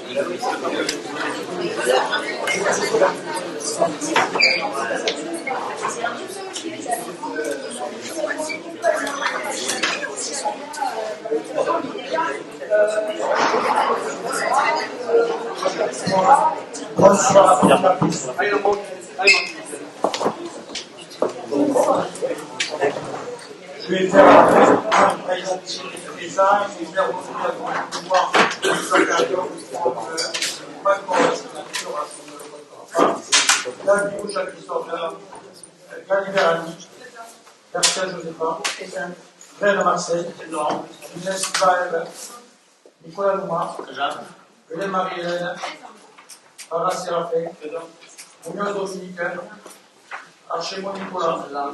Je vais faire un présentatif des design et faire revenir pour pouvoir pas de nature à la bio Jacques-Christophe, Galiberani, Garcia Josepha, Rennes Marseille, Inès Baël, Nicolas Louma, Hélène Marie-Hélène, Ara Séraphin, Munoz Dominique, Archemont Nicolas,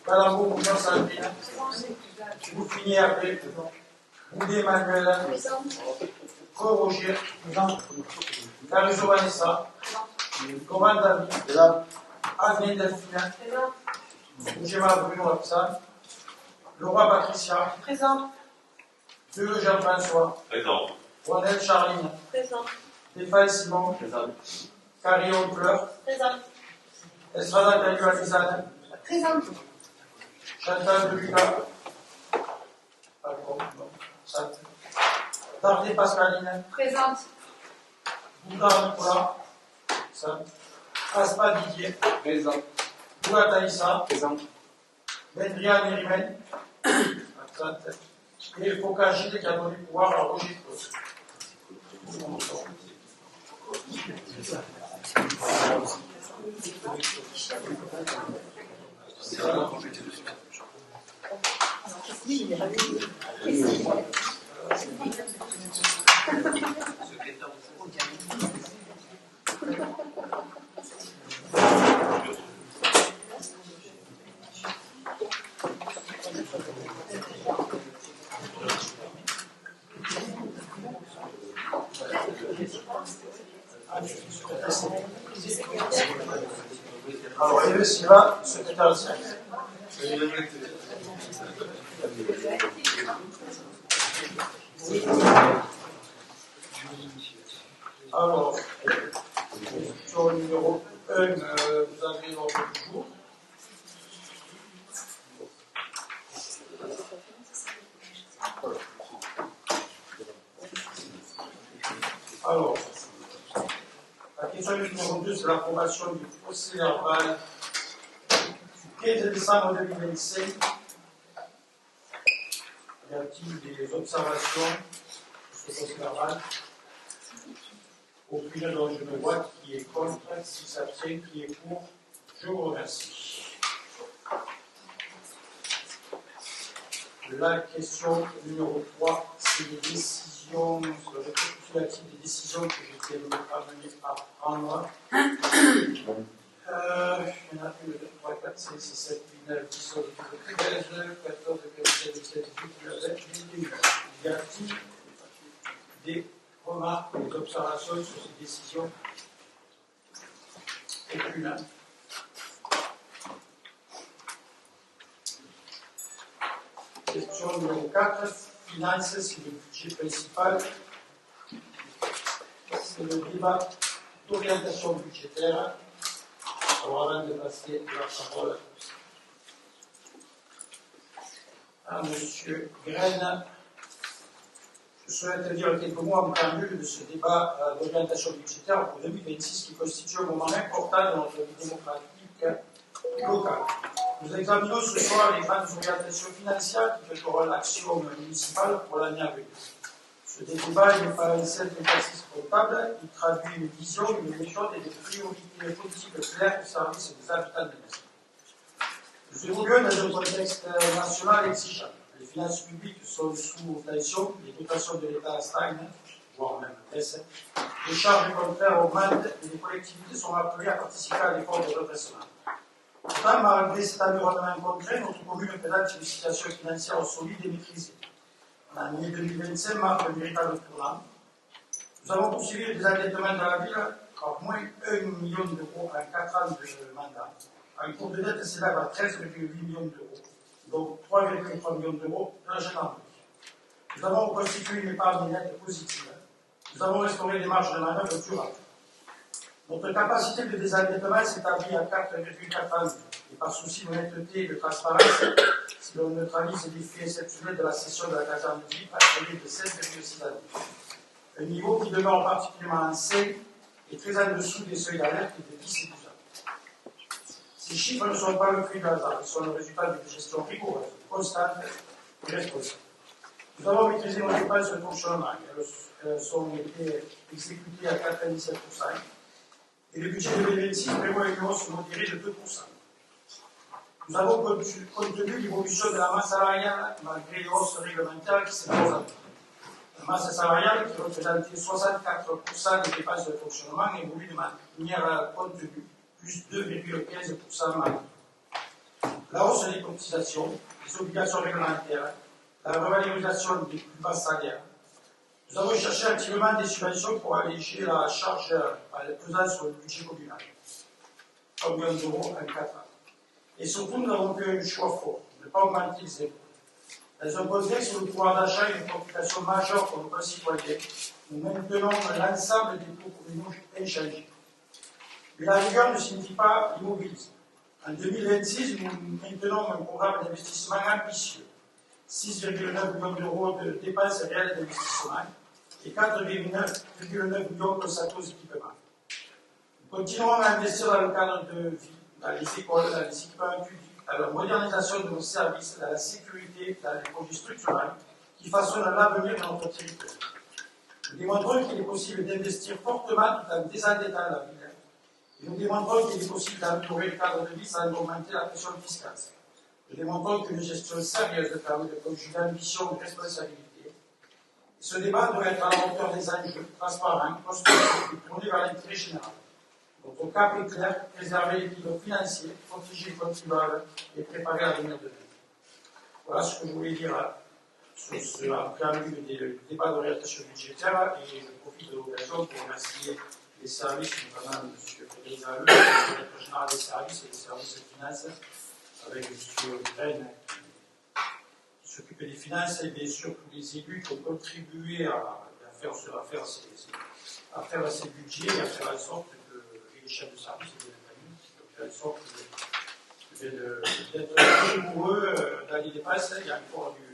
Calambo Munoz Salvine, Bouffinier Après, Boudé Emmanuel, Co Roger, Caruso Vanessa, Coman David, Agnès Delphine, Gemma Bruno Lapsan, Laura Patricia, Présent. Dieu Jean-François, Présent. Ronel Charline, Présent. Stéphane Simon, Présent. Carillon Pleur, Présent. Estrada Calualizane, Présent. Chantal de Lucas, Dardé Pascaline, Présente. Bouddha Nicolas, Aspa Didier, Présent. Boula Taïssa, Présent. Bendria Nerimen, et Foka Gilles qui a donné pouvoir à Roger Claus. Alors, Eve Silva, secrétaire de service. Alors, sur le numéro 1, vous avez l'ordre du jour. Alors, la question numéro 2, c'est l'approbation du procès verbal du 15 décembre 2025. Y a-t-il des observations sur ce procès verbal? Aucune, dont je me vois qui est contre, qui s'abstient, qui est pour. Je vous remercie. La question numéro 3, c'est les décisions, sur le récapitulatif des décisions que j'étais amené à prendre. Il y en a 1, 2, 3, 4, 5, 6, 7, 8, 9, 10, 11, 12, 13, 14, 15, 16, 17, 18, 19, 20, 21. Y a-t-il des remarques ou des observations sur ces décisions? Aucune. Question numéro 4, finances, c'est le budget principal. C'est le débat d'orientation budgétaire. Alors, avant de passer la parole à M. Graine, je souhaite dire quelques mots en préambule de ce débat d'orientation budgétaire pour 2026 qui constitue un moment important dans notre vie démocratique locale. Nous examinons ce soir les grandes orientations financières qui fêteront l'action municipale pour l'année à venir. Ce débat n'est pas un simple exercice comptable, il traduit une vision, une méthode et des priorités politiques claires au service des habitants de l'Est. Nous évoluons dans un contexte national exigeant. Les finances publiques sont sous tension, les dotations de l'État stagnent, voire même baissent. Les charges contraires augmentent et les collectivités sont appelées à participer à l'effort de redressement. Pourtant, malgré cet environnement contraint, notre commune présente une situation financière solide et maîtrisée. L'année 2025 marque un véritable tournant. Nous avons poursuivi le désendettement de la ville à moins 1 million d'euros en 4 ans de mandat. Un cours de dette s'élève à 13,8 millions d'euros, donc 3,3 millions d'euros de la gendarmerie. Nous avons reconstitué une épargne nette positive. Nous avons restauré des marges de manœuvre durables. Notre capacité de désendettement s'établit à 4,4 ans. Et par souci d'honnêteté et de transparence, si l'on neutralise l'effet exceptionnel de la cession de la caserne de vie, à crédit de 16,6 années. Un niveau qui demeure particulièrement sain et très en dessous des seuils d'alerte de 10 et 12 ans. Ces chiffres ne sont pas le fruit de hasard, ils sont le résultat d'une gestion rigoureuse, constante et responsable. Nous avons maîtrisé nos dépenses de fonctionnement. Elles ont été exécutées à 97%. Et le budget de 2026 prévoit une hausse modérée de 2%. Nous avons compte tenu de l'évolution de la masse salariale, malgré les hausses réglementaires qui s'imposent à nous. La masse salariale, qui représentait 64% des dépenses de fonctionnement, évolue de manière contenue, plus 2,15% malgré. La hausse des cotisations, des obligations réglementaires, la revalorisation des plus bas salaires. Nous avons cherché activement des subventions pour alléger la charge pesant sur le budget communal. 1 million d'euros en 4 ans. Et surtout, nous avons fait un choix fort, de ne pas augmenter les impôts. Dans un contexte où le pouvoir d'achat est une préoccupation majeure pour nos concitoyens, nous maintenons l'ensemble des taux communaux inchangés. Mais la rigueur ne signifie pas l'immobilisme. En 2026, nous maintenons un programme d'investissement ambitieux. 6,9 millions d'euros de dépenses réelles d'investissement et 4,9 millions consacrés aux équipements. Nous continuerons à investir dans le cadre de vie, dans les écoles, dans les équipements publics, dans la modernisation de nos services, dans la sécurité, dans les projets structurels qui façonnent l'avenir de notre territoire. Nous démontrons qu'il est possible d'investir fortement tout en désendettant la ville. Et nous démontrons qu'il est possible d'améliorer le cadre de vie sans augmenter la pression fiscale. Nous démontrons qu'une gestion sérieuse permet de conjuguer ambition et responsabilité. Et ce débat doit être à la hauteur des enjeux, transparent, constructif et tourné vers l'intérêt général. Notre cap est clair, préserver l'équilibre financier, protéger le contribuable et préparer l'avenir de demain. Voilà ce que je voulais dire sur ce préambule du débat d'orientation budgétaire et je profite de l'occasion pour remercier les services, notamment M. Frédéric Zaheux, le directeur général des services et des services de finances, avec M. Graine qui s'occupait des finances et bien sûr tous les élus qui ont contribué à faire ces budgets et à faire en sorte que les chefs de service et de famille qui faire en sorte d'être rigoureux dans les dépenses. Il y a encore du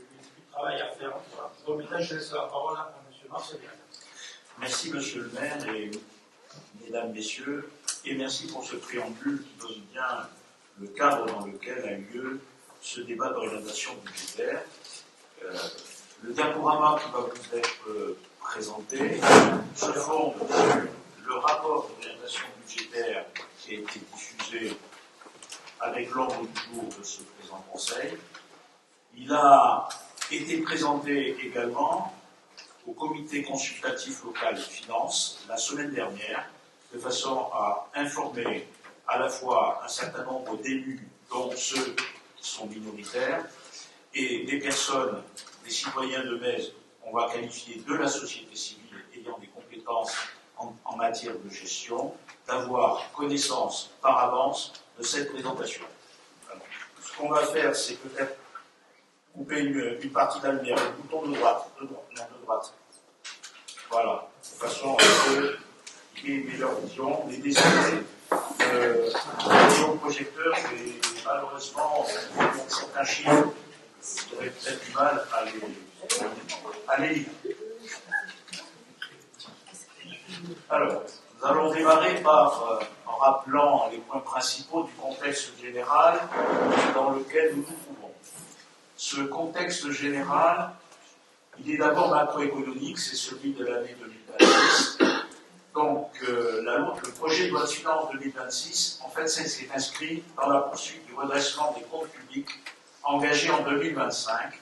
travail à faire. Voilà. Donc maintenant je laisse la parole à M. Marcel. Merci Monsieur le maire et mesdames, messieurs, et merci pour ce préambule qui donne bien le cadre dans lequel a eu lieu ce débat d'orientation budgétaire. Le diaporama qui va vous être présenté se fonde sur le rapport d'orientation budgétaire qui a été diffusé avec l'ordre du jour de ce présent Conseil. Il a été présenté également au comité consultatif local des finances la semaine dernière, de façon à informer à la fois un certain nombre d'élus, dont ceux qui sont minoritaires, et des personnes, des citoyens de Metz, on va qualifier de la société civile ayant des compétences en matière de gestion, d'avoir connaissance par avance de cette présentation. Alors, ce qu'on va faire, c'est peut-être couper une partie de la lumière, le bouton de droite, de droite. Voilà, de façon à ce qu'il y ait une meilleure vision. Les décisions au projecteur, et malheureusement, certains chiffres, vous aurez peut-être du mal à les lire. Alors, nous allons démarrer en rappelant les points principaux du contexte général dans lequel nous nous trouvons. Ce contexte général, il est d'abord macroéconomique, c'est celui de l'année 2026. Donc, le projet de loi de finances 2026, en fait, c'est inscrit dans la poursuite du redressement des comptes publics engagé en 2025,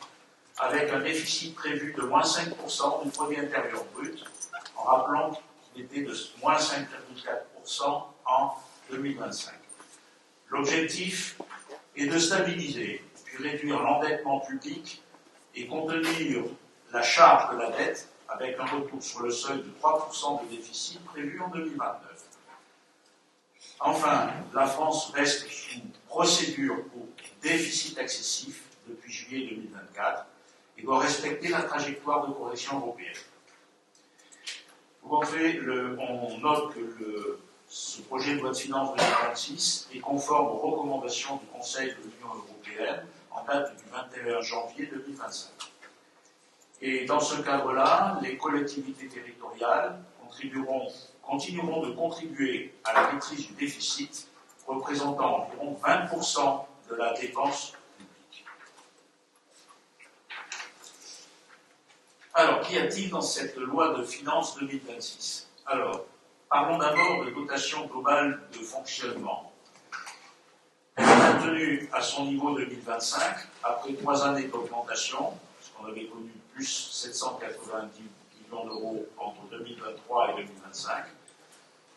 avec un déficit prévu de moins 5% du produit intérieur brut, en rappelant qu'il était de moins 5,4% en 2025. L'objectif est de stabiliser, puis réduire l'endettement public et contenir la charge de la dette avec un retour sur le seuil de 3% de déficit prévu en 2029. Enfin, la France reste sous procédure pour déficit excessif depuis juillet 2024 et doit respecter la trajectoire de correction européenne. On note que ce projet de loi de finances 2026 est conforme aux recommandations du Conseil de l'Union européenne en date du 21 janvier 2025. Et dans ce cadre-là, les collectivités territoriales continueront de contribuer à la maîtrise du déficit, représentant environ 20% de la dépense publique. Alors, qu'y a-t-il dans cette loi de finances 2026 ? Alors, parlons d'abord de dotation globale de fonctionnement. Elle est maintenue à son niveau 2025, après 3 années d'augmentation, puisqu'on avait connu plus 790 millions d'euros entre 2023 et 2025,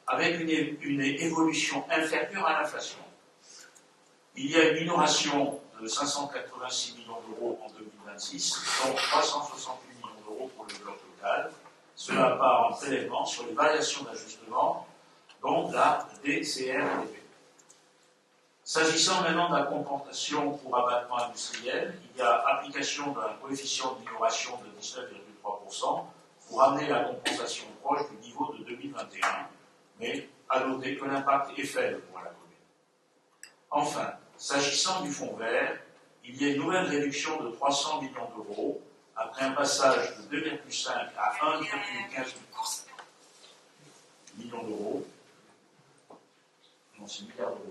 avec une évolution inférieure à l'inflation. Il y a une minoration de 586 millions d'euros en 2026, dont 368 millions d'euros pour le bloc local. Cela part en prélèvement sur les variations d'ajustement, dont la DCRTP. S'agissant maintenant de la compensation pour abattement industriel, il y a application d'un coefficient de minoration de 19,3% pour amener la compensation proche du niveau de 2021, mais à noter que l'impact est faible pour la commune. Enfin, s'agissant du fonds vert, il y a une nouvelle réduction de 300 millions d'euros après un passage de 2,5 à 1,15 millions d'euros. Non, c'est milliards d'euros.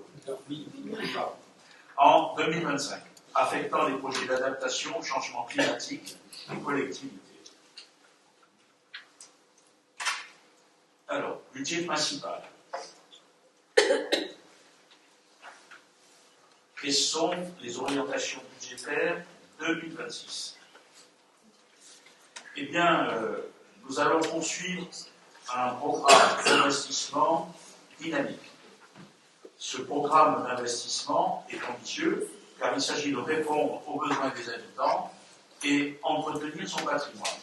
En 2025, affectant les projets d'adaptation au changement climatique des collectivités. Alors, budget principal. Quelles sont les orientations budgétaires 2026 ? Eh bien, nous allons poursuivre un programme d'investissement dynamique. Ce programme d'investissement est ambitieux car il s'agit de répondre aux besoins des habitants et entretenir son patrimoine.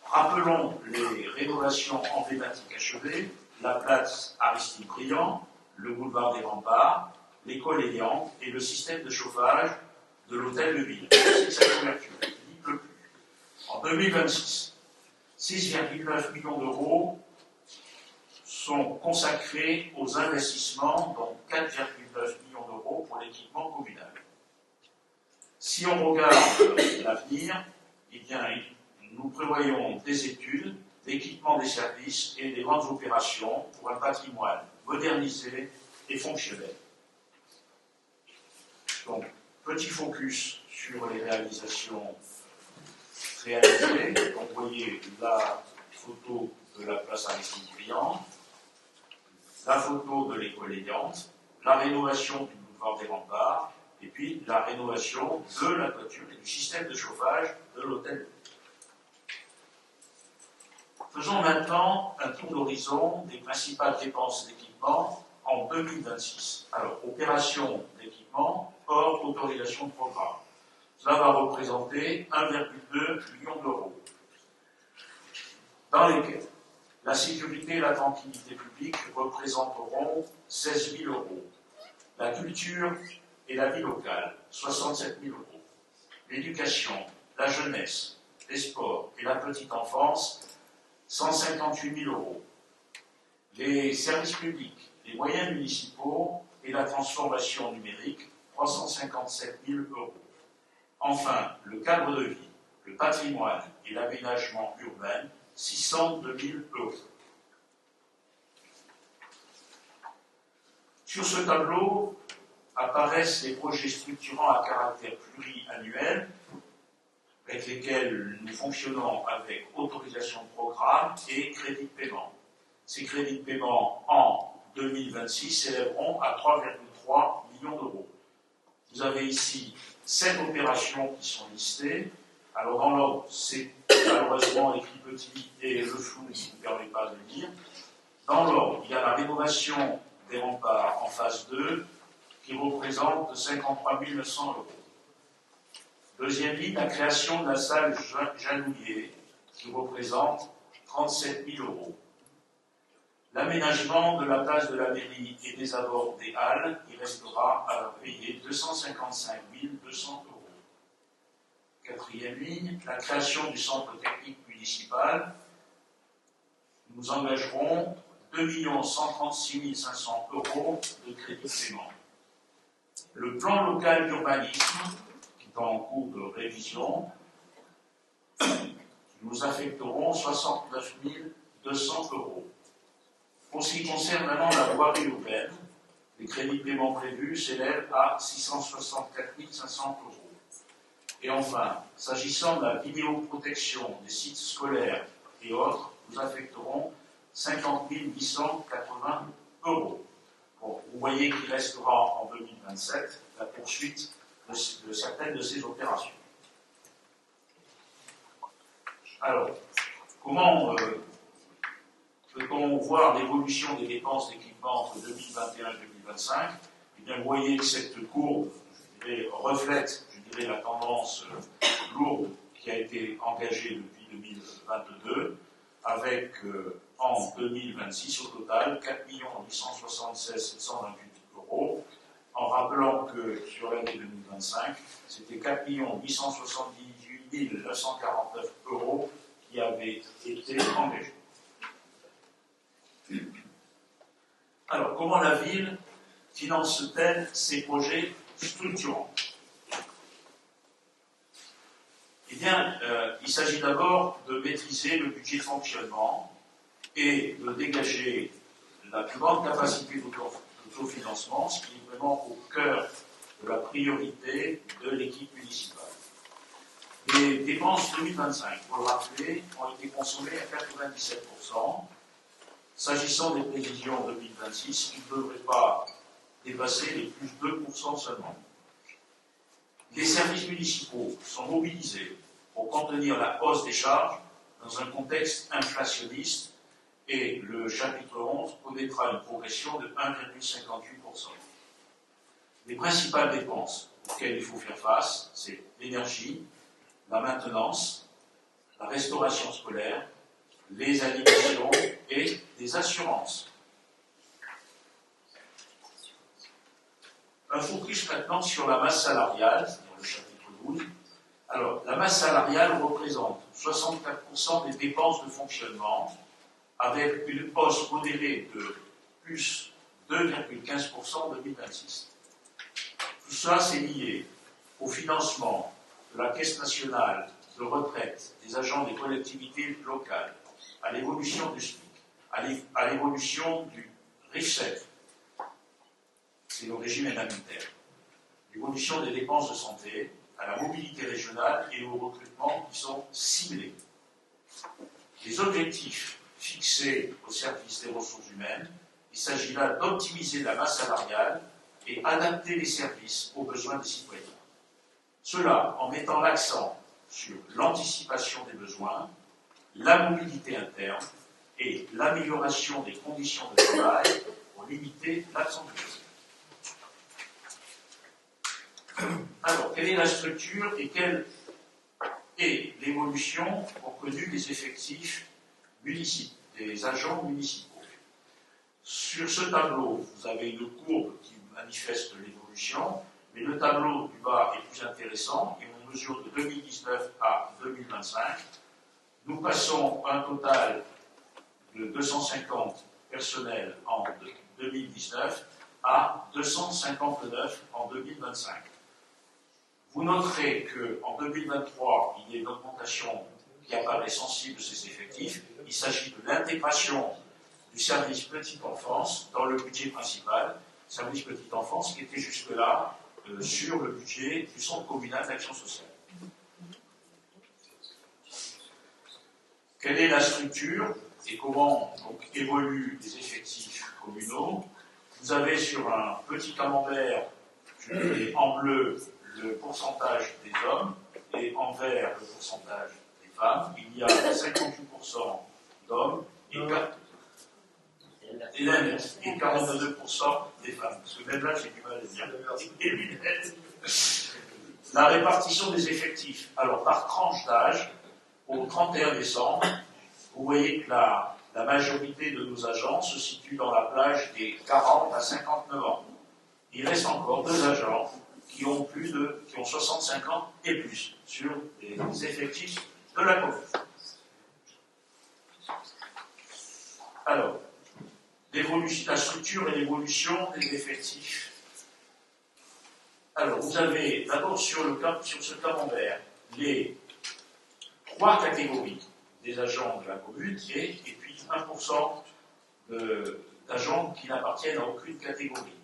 Rappelons les rénovations emblématiques achevées, la place Aristide-Briand, le boulevard des Remparts, l'école Elian et le système de chauffage de l'hôtel de ville. C'est sa couverture, il n'y pleut plus. En 2026, 6,9 millions d'euros sont consacrés aux investissements, dont 4,9 millions d'euros pour l'équipement communal. Si on regarde l'avenir, eh bien, nous prévoyons des études, d'équipement des services et des grandes opérations pour un patrimoine modernisé et fonctionnel. Donc, petit focus sur les réalisations réalisées. Donc, vous voyez la photo de la place Aristide-Briand, la photo de l'école Eliante, la rénovation du boulevard des Remparts, et puis la rénovation de la toiture et du système de chauffage de l'hôtel. Faisons maintenant un tour d'horizon des principales dépenses d'équipement en 2026. Alors, opération d'équipement hors autorisation de programme. Cela va représenter 1,2 million d'euros, dans lesquels la sécurité et la tranquillité publique représenteront 16 000 euros. La culture et la vie locale, 67 000 euros. L'éducation, la jeunesse, les sports et la petite enfance, 158 000 euros. Les services publics, les moyens municipaux et la transformation numérique, 357 000 euros. Enfin, le cadre de vie, le patrimoine et l'aménagement urbain, 602 000 euros. Sur ce tableau apparaissent les projets structurants à caractère pluriannuel avec lesquels nous fonctionnons avec autorisation de programme et crédit de paiement. Ces crédits de paiement en 2026 s'élèveront à 3,3 millions d'euros. Vous avez ici 7 opérations qui sont listées. Alors dans l'ordre, c'est malheureusement écrit petit et le flou ne vous permet pas de lire. Dans l'ordre, il y a la rénovation des remparts en phase 2 qui représente 53 900 euros. Deuxième ligne, la création de la salle Janouillet qui représente 37 000 euros. L'aménagement de la place de la mairie et des abords des halles, il restera à payer 255 200 euros. Quatrième ligne, la création du centre technique municipal, nous engagerons 2 136 500 € de crédit de paiement. Le plan local d'urbanisme, qui est en cours de révision, nous affecterons 69 200 €. Pour ce qui concerne maintenant la voirie urbaine, les crédits de paiement prévus s'élèvent à 664 500 €. Et enfin, s'agissant de la vidéoprotection des sites scolaires et autres, nous affecterons 50 880 €. Bon, vous voyez qu'il restera en 2027 la poursuite de certaines de ces opérations. Alors, comment peut-on voir l'évolution des dépenses d'équipement entre 2021 et 2025 ? Eh bien, vous voyez que cette courbe, reflète, la tendance lourde qui a été engagée depuis 2022, avec en 2026 au total 4 876 728 €, en rappelant que sur l'année 2025, c'était 4 878 949 € qui avaient été engagés. Alors, comment la ville finance-t-elle ses projets structurants ? Eh bien, il s'agit d'abord de maîtriser le budget de fonctionnement et de dégager la plus grande capacité d'autofinancement, ce qui est vraiment au cœur de la priorité de l'équipe municipale. Les dépenses 2025, pour le rappeler, ont été consommées à 97%. S'agissant des prévisions 2026, ils ne devraient pas dépasser les plus 2% seulement. Les services municipaux sont mobilisés pour contenir la hausse des charges dans un contexte inflationniste et le chapitre 11 connaîtra une progression de 1,58%. Les principales dépenses auxquelles il faut faire face, c'est l'énergie, la maintenance, la restauration scolaire, les animations et les assurances. Un focus maintenant sur la masse salariale, c'est-à-dire le chapitre 12. Alors, la masse salariale représente 64% des dépenses de fonctionnement, avec une hausse modérée de plus 2,15% en 2026. Tout ça, c'est lié au financement de la Caisse nationale de retraite des agents des collectivités locales, à l'évolution du SMIC, à l'évolution du RIFSEF, c'est le régime indemnitaire, l'évolution des dépenses de santé, à la mobilité régionale et aux recrutements qui sont ciblés. Les objectifs fixés au service des ressources humaines, il s'agit là d'optimiser la masse salariale et adapter les services aux besoins des citoyens. Cela en mettant l'accent sur l'anticipation des besoins, la mobilité interne et l'amélioration des conditions de travail pour limiter l'absentéisme. Alors, quelle est la structure et quelle est l'évolution reconnue des effectifs municipaux, des agents municipaux? Sur ce tableau, vous avez une courbe qui manifeste l'évolution, mais le tableau du bas est plus intéressant et on mesure de 2019 à 2025. Nous passons à un total de 250 personnels en 2019 à 259 en 2025. Vous noterez qu'en 2023, il y a une augmentation qui apparaît sensible de ces effectifs. Il s'agit de l'intégration du service petite enfance dans le budget principal, service petite enfance qui était jusque-là sur le budget du Centre communal d'action sociale. Quelle est la structure et comment donc, évoluent les effectifs communaux? Vous avez sur un petit camembert, en bleu, le pourcentage des hommes et en vert, le pourcentage des femmes. Il y a 58% d'hommes et 42% des femmes. Parce que même là, j'ai du mal à dire. La répartition des effectifs. Alors, par tranche d'âge, au 31 décembre, vous voyez que la majorité de nos agents se situe dans la plage des 40 à 59 ans. Il reste encore 2 agents qui ont 65 ans et plus sur les effectifs de la commune. Alors, la structure et l'évolution des effectifs. Alors, vous avez d'abord sur ce camembert les 3 catégories des agents de la commune et puis 1% d'agents qui n'appartiennent à aucune catégorie.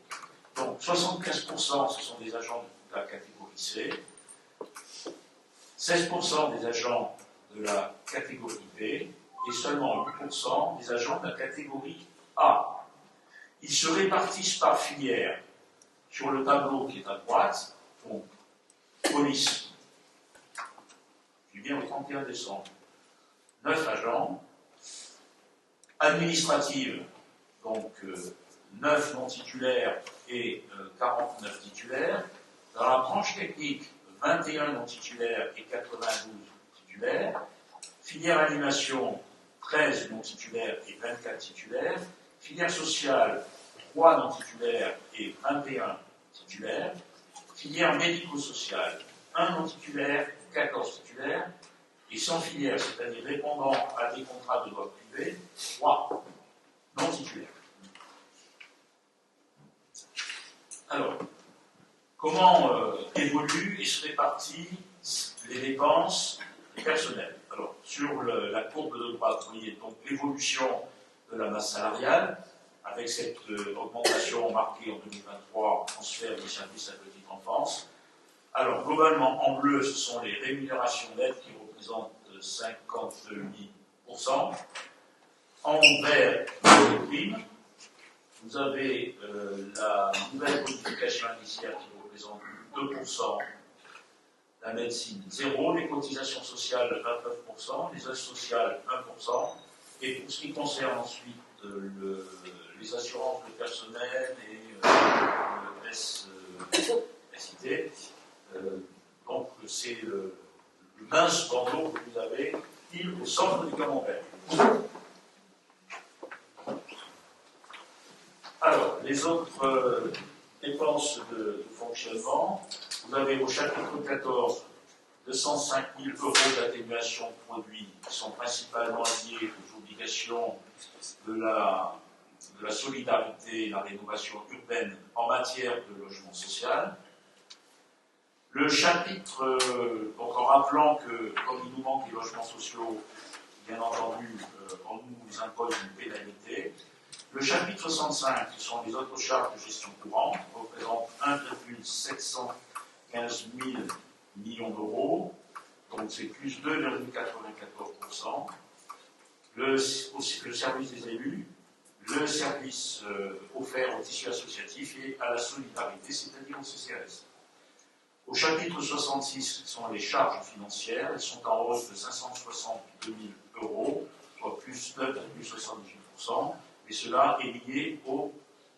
Donc 75% ce sont des agents de la catégorie C, 16% des agents de la catégorie B et seulement 8% des agents de la catégorie A. Ils se répartissent par filière sur le tableau qui est à droite. Donc, police, je viens au 31 décembre, 9 agents. Administrative, donc 9 non titulaires et 49 titulaires. Dans la branche technique, 21 non titulaires et 92 titulaires. Filière animation, 13 non titulaires et 24 titulaires. Filière sociale, 3 non titulaires et 21 titulaires. Filière médico-sociale, 1 non titulaire, 14 titulaires. Et sans filière, c'est-à-dire répondant à des contrats de droit privé, 3 non titulaires. Alors, comment évoluent et se répartissent les dépenses personnelles? Alors, sur la courbe de droite, vous voyez donc l'évolution de la masse salariale, avec cette augmentation marquée en 2023, transfert des services à la petite enfance. Alors, globalement, en bleu, ce sont les rémunérations nettes qui représentent 58%. En vert, les primes. Vous avez la nouvelle modification indiciaire qui représente 2%, la médecine 0%, les cotisations sociales 29%, les aides sociales 1%, et pour ce qui concerne ensuite les assurances de personnel et le SIT, donc c'est le mince bandeau que vous avez pile au centre du camembert. Alors, les autres dépenses de fonctionnement, vous avez au chapitre 14 205 000 euros d'atténuation de produits qui sont principalement liés aux obligations de la solidarité et la rénovation urbaine en matière de logement social. Le chapitre, donc en rappelant que comme il nous manque des logements sociaux, bien entendu, on nous impose une pénalité. Le chapitre 65, qui sont les autres charges de gestion courante, représente 1,715 000 millions d'euros, donc c'est plus 2,94%. Le service des élus, le service offert au tissu associatif et à la solidarité, c'est-à-dire au CCAS. Au chapitre 66, qui sont les charges financières, elles sont en hausse de 562 000 euros, soit plus 9,78%, et cela est lié aux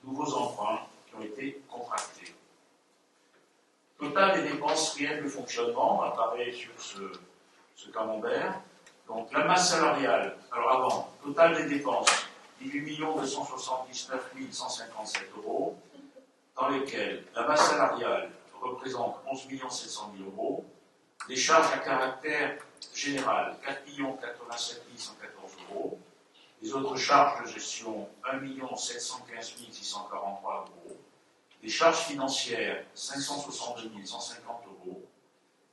nouveaux emprunts qui ont été contractés. Total des dépenses réelles de fonctionnement apparaît sur ce camembert. Donc la masse salariale, alors avant, total des dépenses, 18 279 157 euros, dans lesquels la masse salariale représente 11 700 000 euros, les charges à caractère général, 4 087 114 euros, les autres charges de gestion, 1 715 643 euros, les charges financières, 562 150 euros,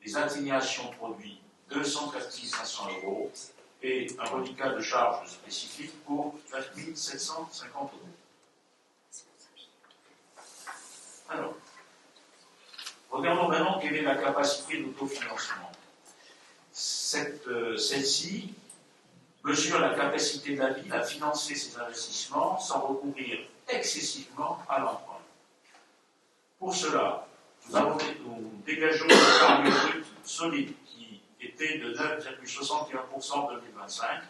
les atténuations de produits, 204 500 euros, et un reliquat de charges spécifiques pour 9 750 euros. Alors, regardons maintenant quelle est la capacité d'autofinancement. Celle-ci mesure la capacité de la ville à financer ses investissements sans recourir excessivement à l'emprunt. Pour cela, nous dégageons une épargne brute solide qui était de 9,61% en 2025,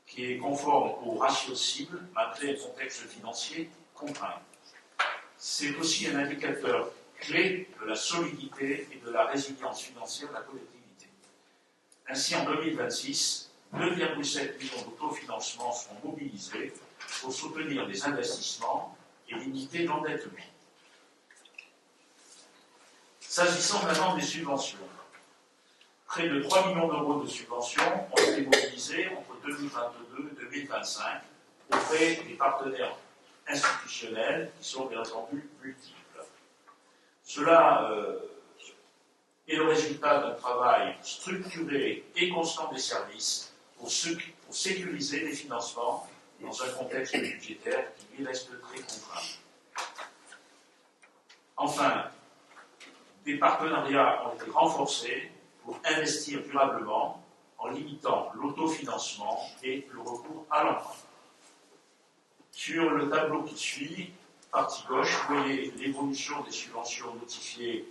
qui est conforme au ratio cible malgré un contexte financier contraint. C'est aussi un indicateur clé de la solidité et de la résilience financière de la collectivité. Ainsi, en 2026, 2,7 millions d'autofinancements seront mobilisés pour soutenir les investissements et limiter l'endettement. S'agissant maintenant des subventions, près de 3 millions d'euros de subventions ont été mobilisés entre 2022 et 2025 auprès des partenaires institutionnels qui sont bien entendu multiples. Cela est le résultat d'un travail structuré et constant des services pour sécuriser les financements dans un contexte budgétaire qui lui reste très contraint. Enfin, des partenariats ont été renforcés pour investir durablement en limitant l'autofinancement et le recours à l'emprunt. Sur le tableau qui suit, partie gauche, vous voyez l'évolution des subventions notifiées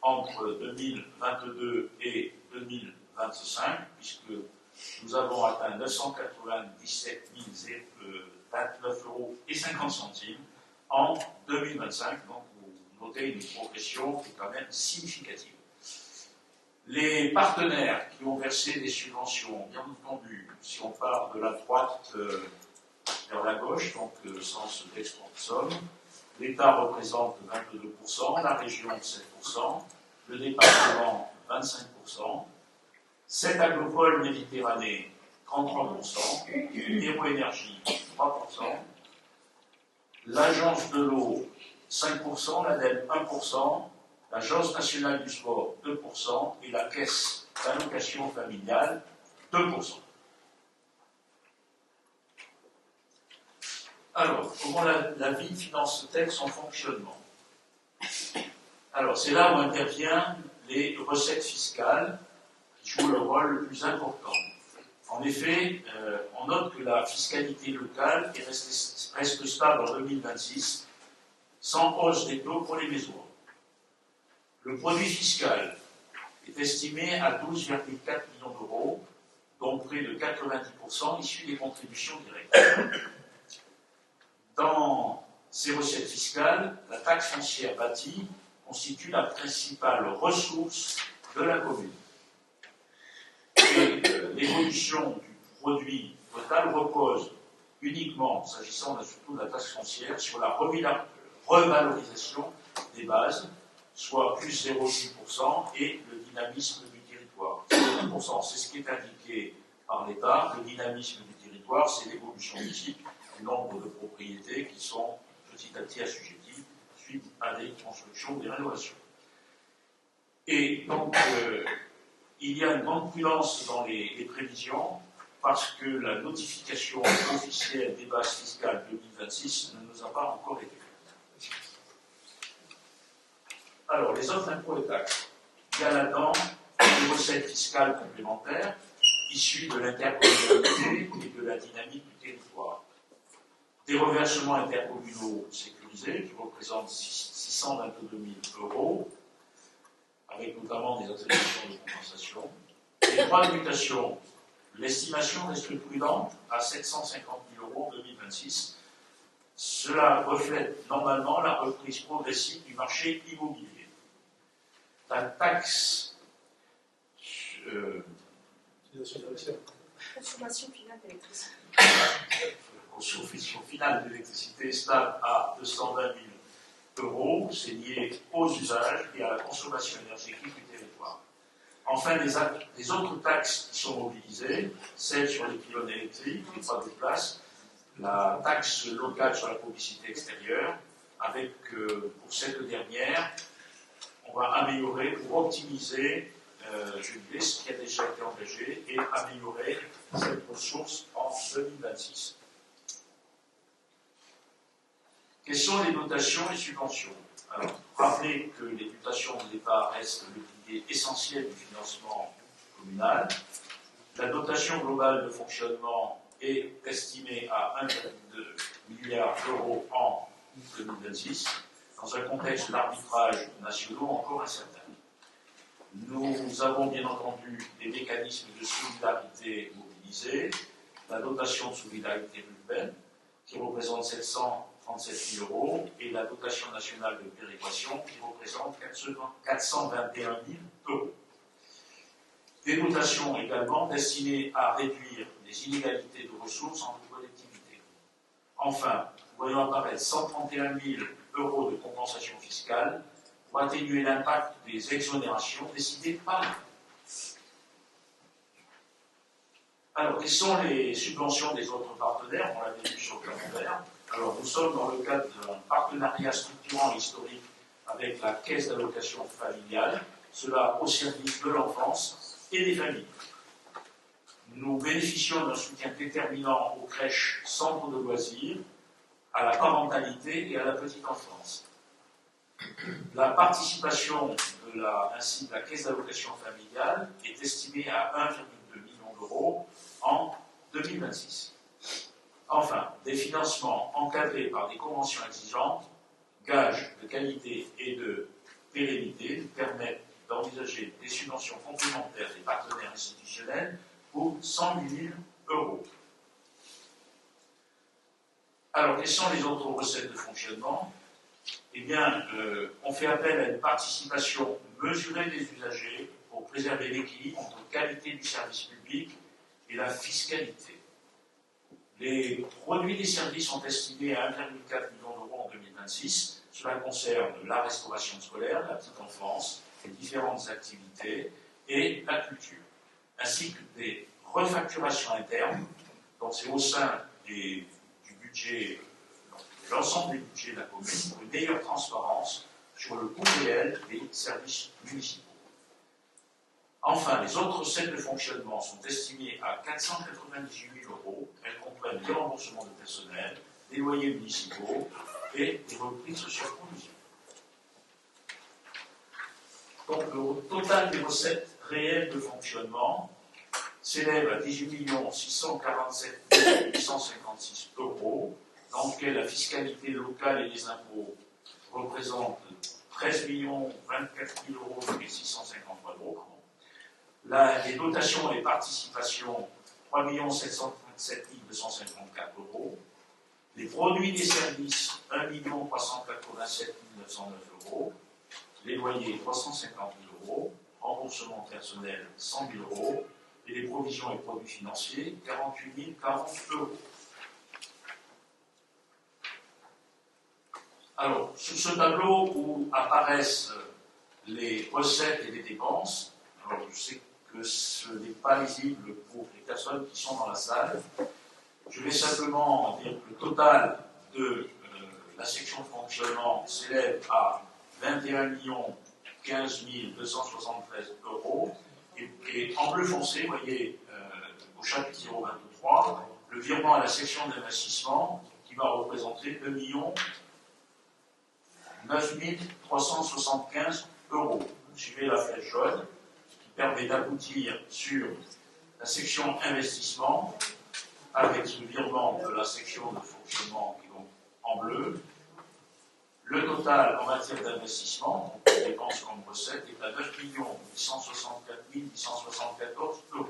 entre 2022 et 2025, puisque nous avons atteint 997 029,50 € en 2025, donc vous notez une progression qui est quand même significative. Les partenaires qui ont versé des subventions, bien entendu, si on part de la droite vers la gauche, donc sens d'export de somme, l'État représente 22%, la région 7%, le département 25%, 7 agricoles Méditerranée 33%, Héro-Énergie 3%, l'Agence de l'eau 5%, l'ADEME 1%, l'Agence nationale du sport 2% et la Caisse d'allocation familiale 2%. Alors, comment la ville finance ce texte, son fonctionnement? Alors, c'est là où interviennent les recettes fiscales qui jouent le rôle le plus important. En effet, on note que la fiscalité locale reste stable en 2026, sans hausse des taux pour les maisons. Le produit fiscal est estimé à 12,4 millions d'euros, dont près de 90% issus des contributions directes. Dans ces recettes fiscales, la taxe foncière bâtie constitue la principale ressource de la commune. Et l'évolution du produit total repose uniquement, s'agissant surtout de la taxe foncière, sur la revalorisation des bases, soit plus 0,6%, et le dynamisme du territoire. 0,6%, c'est ce qui est indiqué par l'État. Le dynamisme du territoire, c'est l'évolution physique du nombre de propriétés qui sont petit à petit assujetties suite à des constructions, des rénovations. Et donc, il y a une grande prudence dans les prévisions parce que la notification officielle des bases fiscales 2026 ne nous a pas encore été faite. Alors, les autres impôts et taxes. Il y a là-dedans des recettes fiscales complémentaires issues de l'intercommunalité et de la dynamique du territoire. Des reversements intercommunaux sécurisés qui représentent 622 000 €, avec notamment des attributions de compensation. Les droits de mutation, l'estimation reste prudente à 750 000 € en 2026. Cela reflète normalement la reprise progressive du marché immobilier. La taxe consommation finale d'électricité. Consommation finale d'électricité stable à 220 000 €, c'est lié aux usages et à la consommation énergétique du territoire. Enfin, les autres taxes qui sont mobilisées, celles sur les pylônes électriques, les droits de place, la taxe locale sur la publicité extérieure, avec, pour cette dernière, on va améliorer, pour optimiser, ce qui a déjà été engagé, et améliorer cette ressource en 2026. Quelles sont les dotations et subventions? Alors, rappelez que les dotations de l'État restent le pilier essentiel du financement communal. La dotation globale de fonctionnement est estimée à 1,2 milliard d'euros en 2026, dans un contexte d'arbitrage nationaux encore incertain. Nous avons bien entendu des mécanismes de solidarité mobilisés, la dotation de solidarité urbaine, qui représente 737 000 € et la dotation nationale de péréquation qui représente 421 000 €. Des dotations également destinées à réduire les inégalités de ressources entre collectivités. Enfin, voyons apparaître 131 000 € de compensation fiscale pour atténuer l'impact des exonérations décidées par l'État. Alors, quelles sont les subventions des autres partenaires? On l'avait vu sur le calendrier. Alors, nous sommes dans le cadre d'un partenariat structurant historique avec la Caisse d'allocation familiale, cela au service de l'enfance et des familles. Nous bénéficions d'un soutien déterminant aux crèches, centres de loisirs, à la parentalité et à la petite enfance. La participation ainsi de la Caisse d'allocation familiale est estimée à 1,2 million d'euros en 2026. Enfin, des financements encadrés par des conventions exigeantes, gages de qualité et de pérennité, permettent d'envisager des subventions complémentaires des partenaires institutionnels pour 108 000 euros. Alors, quelles sont les autres recettes de fonctionnement? Eh bien, on fait appel à une participation mesurée des usagers pour préserver l'équilibre entre qualité du service public et la fiscalité. Les produits des services sont estimés à 1,4 million d'euros en 2026. Cela concerne la restauration scolaire, la petite enfance, les différentes activités et la culture, ainsi que des refacturations internes, donc c'est au sein du budget, de l'ensemble des budgets de la commune, pour une meilleure transparence sur le coût réel des services municipaux. Enfin, les autres recettes de fonctionnement sont estimées à 498 000 euros. Elles comprennent des remboursements de personnel, des loyers municipaux et des reprises sur condition. Donc, le total des recettes réelles de fonctionnement s'élève à 18 647 856 euros, dans lequel la fiscalité locale et les impôts représentent 13 024 000 euros et 653 euros. Les dotations et participations, 3 737 254 euros. Les produits des services, 1 387 909 euros. Les loyers, 350 000 euros. Remboursement personnel, 100 000 euros. Et les provisions et produits financiers, 48 040 euros. Alors, sur ce tableau où apparaissent les recettes et les dépenses, alors je sais que ce n'est pas lisible pour les personnes qui sont dans la salle. Je vais simplement dire que le total de la section de fonctionnement s'élève à 21 15 273 euros. Et en bleu foncé, vous voyez, au chapitre 023, le virement à la section d'investissement qui va représenter 2 9 375 euros. Vous suivez la flèche jaune qui permet d'aboutir sur la section investissement avec ce virement de la section de fonctionnement qui est donc en bleu. Le total en matière d'investissement, donc les dépenses comme recettes, est à 9 864 874 euros.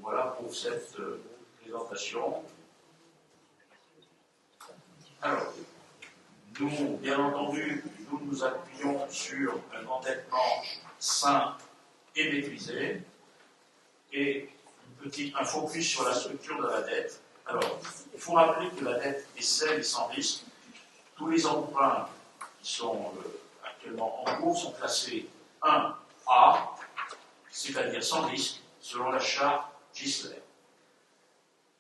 Voilà pour cette présentation. Alors, nous, bien entendu, nous nous appuyons sur un endettement sain et maîtrisé et un focus sur la structure de la dette. Alors, il faut rappeler que la dette est saine et sans risque. Tous les emprunts qui sont actuellement en cours sont classés 1A, c'est-à-dire sans risque, selon la charte Gisler.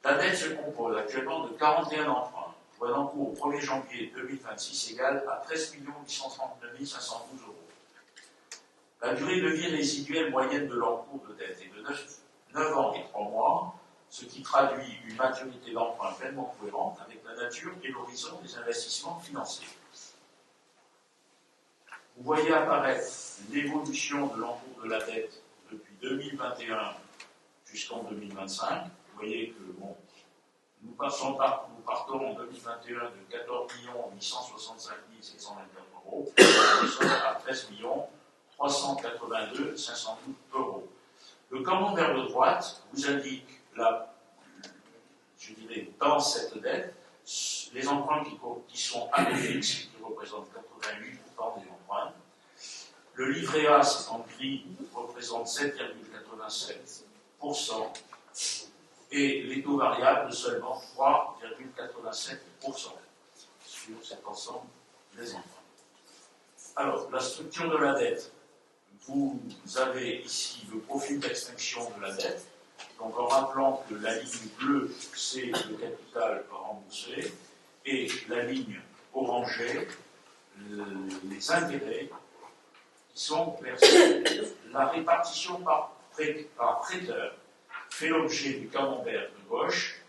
La dette se compose actuellement de 41 emprunts, pour un encours au 1er janvier 2026 égal à 13 839 512 euros. La durée de vie résiduelle moyenne de l'encours de dette est de 9 ans et 3 mois, ce qui traduit une maturité d'emprunt pleinement cohérente avec la nature et l'horizon des investissements financiers. Vous voyez apparaître l'évolution de l'encours de la dette depuis 2021 jusqu'en 2025. Vous voyez que nous partons en 2021 de 14 865 724 euros, nous sommes à 13 382 512 euros. Le commentaire de droite vous indique, je dirais, dans cette dette, les emprunts qui sont à fixe, qui représentent 88% des emprunts. Le livret A, c'est en gris, représente 7,87%. Et les taux variables de seulement 3,87% sur cet ensemble des emprunts. Alors, la structure de la dette. vous avez ici le profil d'extinction de la dette. Donc en rappelant que la ligne bleue, c'est le capital remboursé, et la ligne orangée, les intérêts qui sont versés. La répartition par prêteur fait l'objet du camembert de gauche,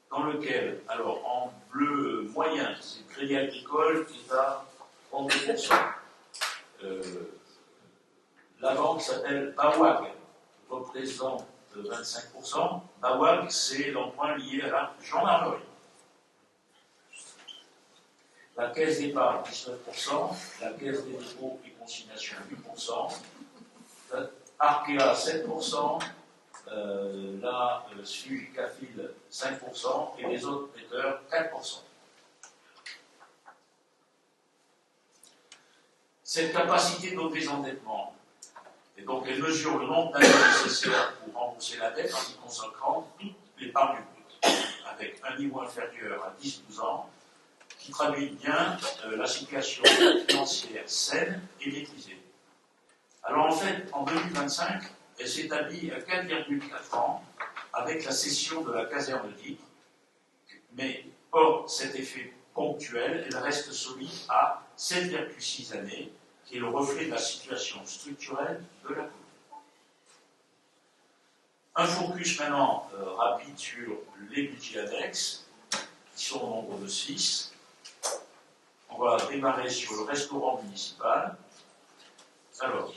dans lequel, alors en bleu moyen, c'est le Crédit Agricole qui est à 32%. La banque s'appelle BAWAG, représente 25%. BAWAG, c'est l'emprunt lié à la gendarmerie. La caisse d'épargne, 19%. La caisse des dépôts et consignations, 8%. Arkea, 7%. La SFU CAFIL, 5%. Et les autres prêteurs, 4%. Cette capacité d'autodésendettement, et donc elle mesure le nombre d'années nécessaires pour rembourser la dette en y consacrant toute l'épargne brute, avec un niveau inférieur à 10-12 ans, qui traduit bien la situation financière saine et maîtrisée. Alors en fait, en 2025, elle s'établit à 4,4 ans avec la cession de la caserne d'Ypres, mais hors cet effet ponctuel, elle reste solide à 7,6 années, qui est le reflet de la situation structurelle de la commune. Un focus maintenant rapide sur les budgets annexes, qui sont au nombre de 6. On va démarrer sur le restaurant municipal. Alors,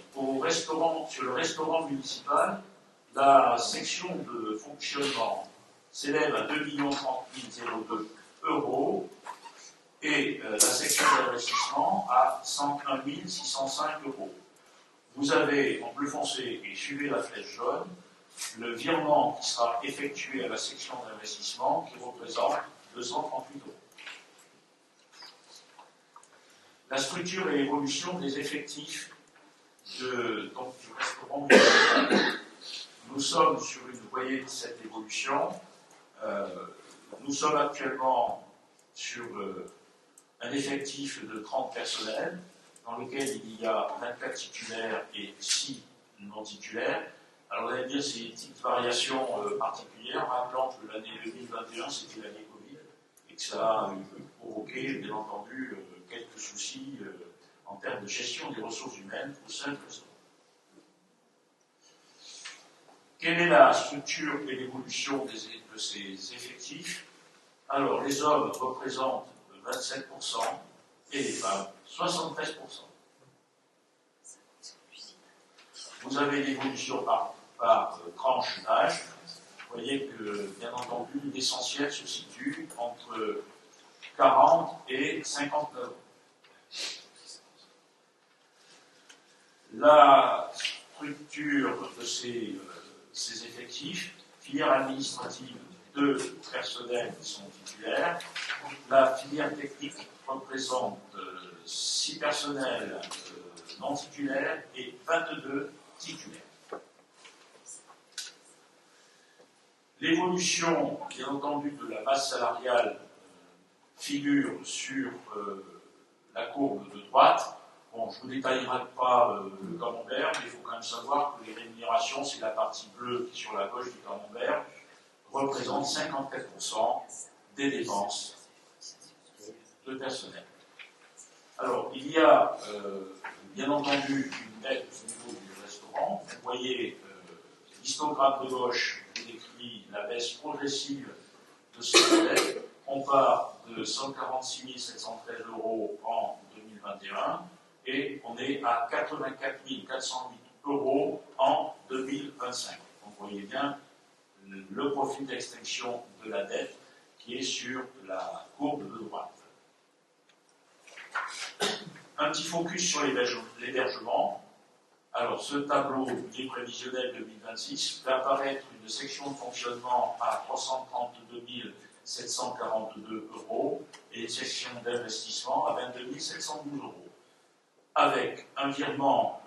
sur le restaurant municipal, la section de fonctionnement s'élève à 2 30 002 € et la section d'investissement à 101 605 €. Vous avez en bleu foncé et suivez la flèche jaune le virement qui sera effectué à la section d'investissement qui représente 238 €. La structure et l'évolution des effectifs du restaurant municipal. Nous sommes sur une, vous voyez cette évolution. Nous sommes actuellement sur un effectif de 30 personnels, dans lequel il y a 24 titulaires et 6 non titulaires. Alors vous allez dire, c'est une petite variation particulière, rappelant que l'année 2021, c'était l'année Covid, et que ça a provoqué, bien entendu, quelques soucis en termes de gestion des ressources humaines au sein du restaurant. Quelle est la structure et l'évolution de ces effectifs? Alors, les hommes représentent 27% et les femmes 73%. Vous avez l'évolution par tranche d'âge. Vous voyez que, bien entendu, l'essentiel se situe entre 40 et 59 ans. La structure de ces effectifs, filière administrative, 2 personnels qui sont titulaires. La filière technique représente 6 personnels non titulaires et 22 titulaires. L'évolution, bien entendu, de la masse salariale figure sur la courbe de droite. Bon, je ne vous détaillerai pas le camembert, mais il faut quand même savoir que les rémunérations, c'est la partie bleue qui est sur la gauche du camembert, représente 54% des dépenses de personnel. Alors, il y a bien entendu une dette au niveau du restaurant. Vous voyez l'histogramme de gauche qui décrit la baisse progressive de cette dette. On part de 146 713 € en 2021 et on est à 84 408 € en 2025. Donc vous voyez bien le profil d'extinction de la dette qui est sur la courbe de droite. Un petit focus sur l'hébergement. Alors, ce tableau des prévisionnels 2026 fait apparaître une section de fonctionnement à 332 742 € et une section d'investissement à 22 712 €, avec un virement,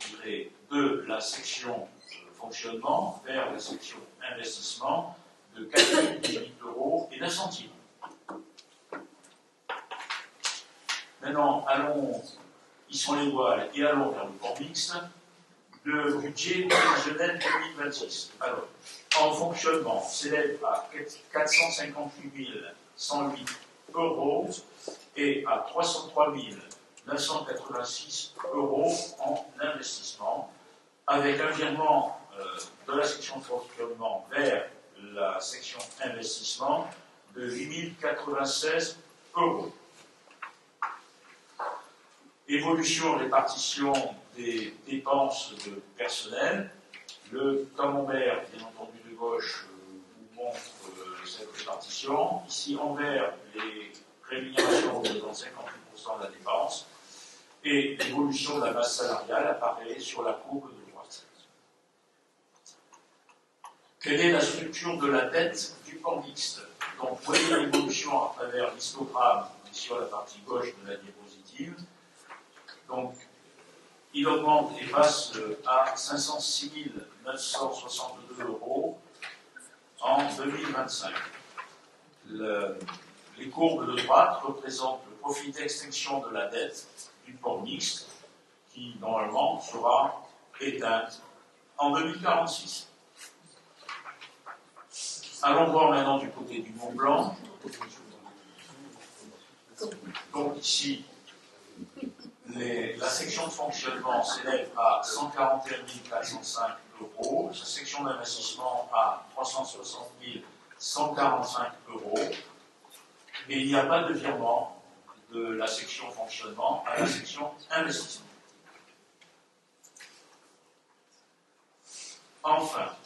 je dirais, de la section fonctionnement vers la section investissement de 4 018 € et 9 centimes. Maintenant, allons Isson-les-Voiles et allons vers le port mixte, le budget prévisionnel 2026. Alors, en fonctionnement, s'élève à 458 108 euros et à 303 986 euros en investissement, avec un virement de la section de fonctionnement vers la section investissement de 8 096 euros. Évolution, répartition des dépenses de personnel. Le camembert, bien entendu de gauche, vous montre cette répartition. Ici, en vert, les rémunérations représentent 58% de la dépense. Et l'évolution de la masse salariale apparaît sur la courbe de droite. Quelle est la structure de la dette du port mixte? Donc, vous voyez l'évolution à travers l'histogramme sur la partie gauche de la diapositive. Donc, il augmente et passe à 506 962 euros en 2025. Les courbes de droite représentent le profit d'extinction de la dette du port mixte qui, normalement, sera éteinte en 2046. Allons voir maintenant du côté du Mont Blanc. Donc ici, la section de fonctionnement s'élève à 141 405 euros, sa section d'investissement à 360 145 euros, et il n'y a pas de virement de la section fonctionnement à la section investissement. Enfin,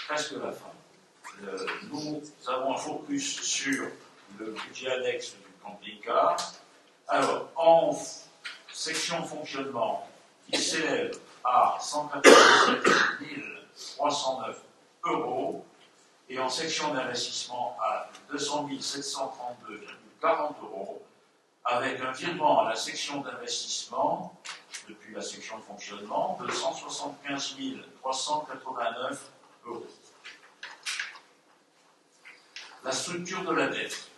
presque la fin, nous avons un focus sur le budget annexe du camping-car. Alors, en section fonctionnement, il s'élève à 197 309 euros et en section d'investissement à 200 732,40 euros, avec un virement à la section d'investissement, depuis la section de fonctionnement, de 175 389 euros. La structure de la dette.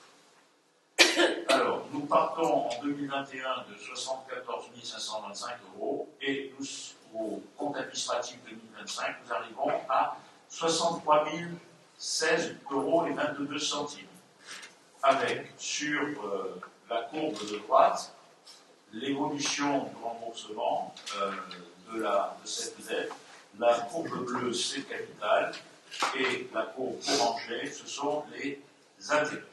Alors, nous partons en 2021 de 74 525 euros et nous, au compte administratif 2025, nous arrivons à 63 016 euros et 22 centimes. Avec, sur la courbe de droite, l'évolution du remboursement de cette dette. La courbe bleue, c'est le capital, et la courbe orangée, ce sont les intérêts.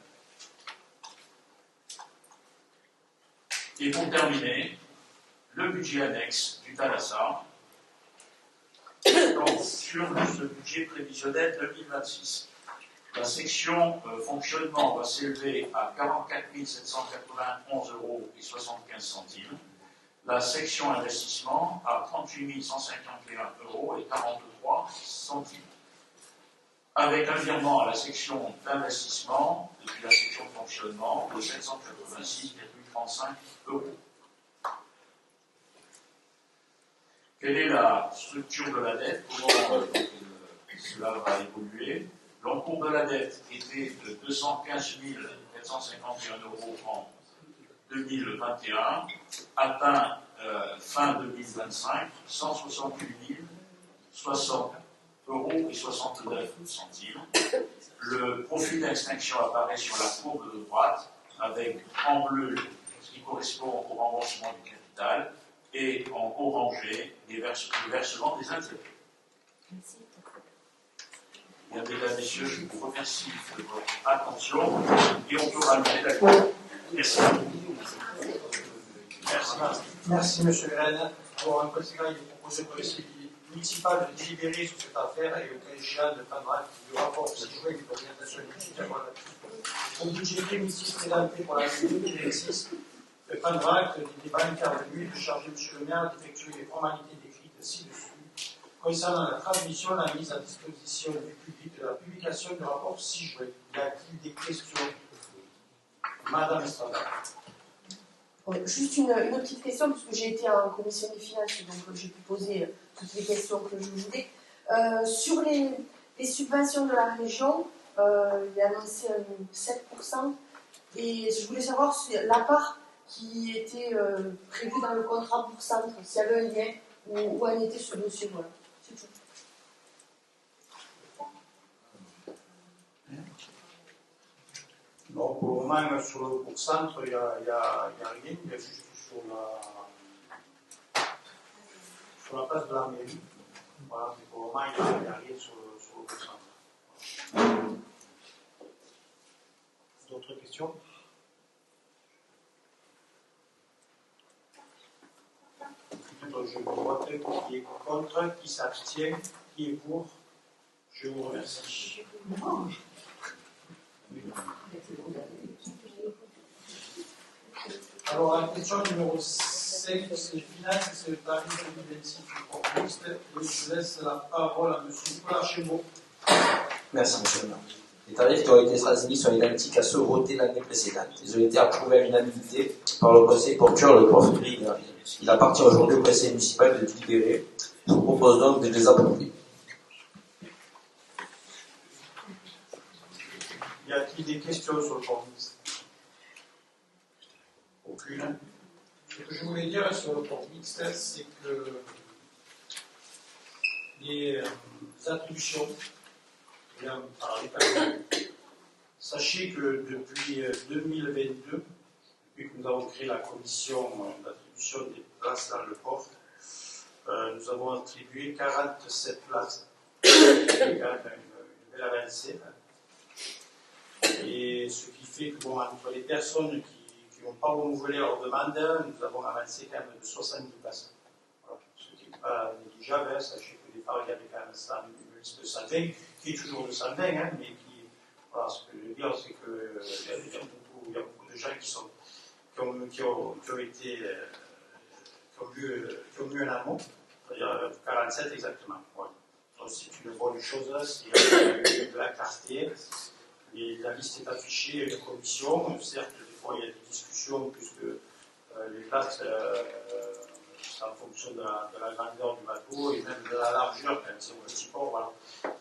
Et pour terminer, le budget annexe du Thalassa, donc sur ce budget prévisionnel 2026. La section fonctionnement va s'élever à 44 791 euros et 75 centimes. La section investissement à 38 151 euros et 43 centimes. Avec un virement à la section d'investissement, depuis la section de fonctionnement, de 786,35 euros. Quelle est la structure de la dette? Comment cela va évoluer? L'encours de la dette était de 215 451 euros en 2021, atteint fin 2025, 168 060 euros et 69 centimes. Le profil d'extinction apparaît sur la courbe de droite, avec en bleu ce qui correspond au remboursement du capital et en orangé le versement des intérêts. Bien, mesdames, messieurs, je vous remercie de votre attention et on peut rallumer la cour. Merci. Merci. Merci, M. Rennes. Pour un conséquent, il est proposé pour le conseil municipal de délibérer sur cette affaire et le cas échéant de prendre acte du rapport si joué de l'orientation budgétaire au budget 2006 présenté pour l'année 2026, de prendre acte du débat intervenu de charger M. le maire d'effectuer les formalités décrites ci-dessus concernant la transmission, la mise à disposition du public de la publication du rapport 6 juin. Y a-t-il des questions? Madame Estrada. Juste une petite question, puisque j'ai été en commission des finances, donc j'ai pu poser toutes les questions que je voulais. Sur les subventions de la région, il est annoncé 7%, et je voulais savoir la part qui était prévu dans le contrat pour centre, s'il y avait un lien, où en était ce dossier. Voilà, c'est tout. Non, pour le moment, sur le cours centre, il n'y a rien, il y a juste sur la place de la mairie. Voilà, mais pour le moment, il n'y a rien sur le cours centre. D'autres questions? Je vous vote qui est contre, qui s'abstient, qui est pour. Je vous remercie. Alors, la question numéro 5, c'est les finances, c'est le tarif 2026 du corps mixte. Et je laisse la parole à M. Nicolas Chébaud. Merci, M. le maire. Les tarifs qui ont été transmis sont identiques à ceux votés l'année précédente. Ils ont été approuvés à l'unanimité par le conseil portuaire, le prof Grigner. Il appartient aujourd'hui au conseil municipal de délibérer. Je vous propose donc de les approuver. Y a-t-il des questions sur le corps mixte? Aucune. Ce que je voulais dire sur le corps mixte, c'est que les attributions, je vais en parler quand même. Sachez que depuis 2022, depuis que nous avons créé la commission d'attribution des places dans le port, nous avons attribué 47 places. C'est quand même une belle avancée. Et ce qui fait que, bon, entre les personnes qui n'ont pas renouvelé leur demande, nous avons avancé quand même de 70 places. Voilà. Ce qui n'est pas négligeable. Sachez qu'au départ, il y avait quand même une liste de 120, qui est toujours de 120, mais qui. Voilà, ce que je veux dire, c'est qu'il y a beaucoup de gens qui ont eu un amont, c'est-à-dire 47 exactement. Voilà. Donc c'est une bonne chose, c'est de la clarté. Et la liste est affichée à une commission. Certes, des fois, il y a des discussions, puisque les places, c'est en fonction de la grandeur du bateau et même de la largeur, quand c'est un petit port. Voilà.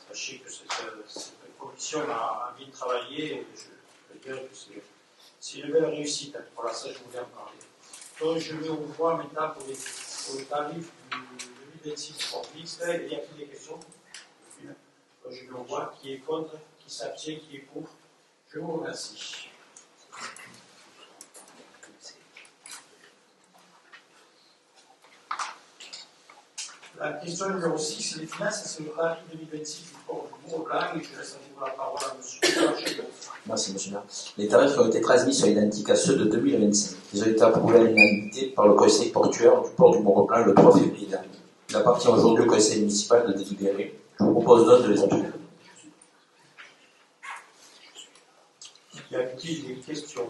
Sachez que cette commission a bien travaillé et je peux dire que c'est une belle réussite. Voilà, ça, je voulais en parler. Donc, je vais vous voir maintenant pour le tarif du 2026 du port mixte. Il y a-t-il des questions? Donc, je vais vous voir qui est contre, qui s'abstient, qui est pour. Je vous remercie. La question numéro 6, c'est les finances, c'est le tarif 2026 du port du Bourg-Blanc, et je laisse la parole à M. Chébaud. Merci, M. le maire. Les tarifs qui ont été transmis sont identiques à ceux de 2025. Ils ont été approuvés à l'unanimité par le conseil portuaire du port du Bourg-Blanc le 3 février dernier. Il appartient aujourd'hui au conseil municipal de délibérer. Je vous propose donc de les approuver. Y a-t-il des questions?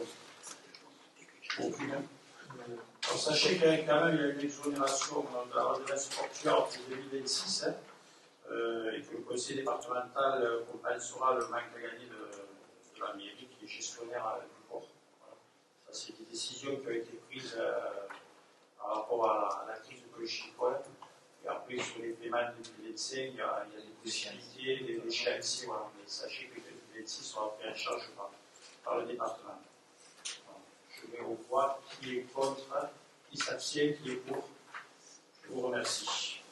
Aucune. Alors, sachez qu'il y a quand même une exonération de la redevance portuaire pour 2026 et que le conseil départemental compensera le manque à gagner de la mairie qui est gestionnaire du port. Voilà. Ça, c'est des décisions qui ont été prises par rapport à la crise de Colchicole. Et après, sur les paiements de 2025, il y a des possibilités, des échéanciers. Voilà. Mais sachez que 2026 sera pris en charge par le département. Alors, je vais au vote qui est contre, qui s'abstient, qui est pour. Je vous remercie.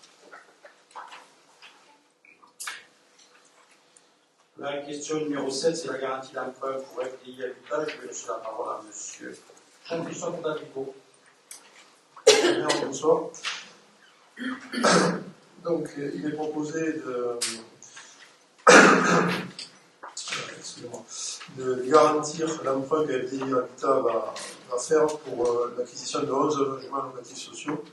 La question numéro 7, c'est la garantie d'emprunt pour FDI Habitat. Je vais laisser la parole à M. Jean-Christophe Davigo. Bonsoir. Donc, il est proposé de garantir l'emprunt que FDI Habitat va faire pour l'acquisition de 11 logements locatifs sociaux.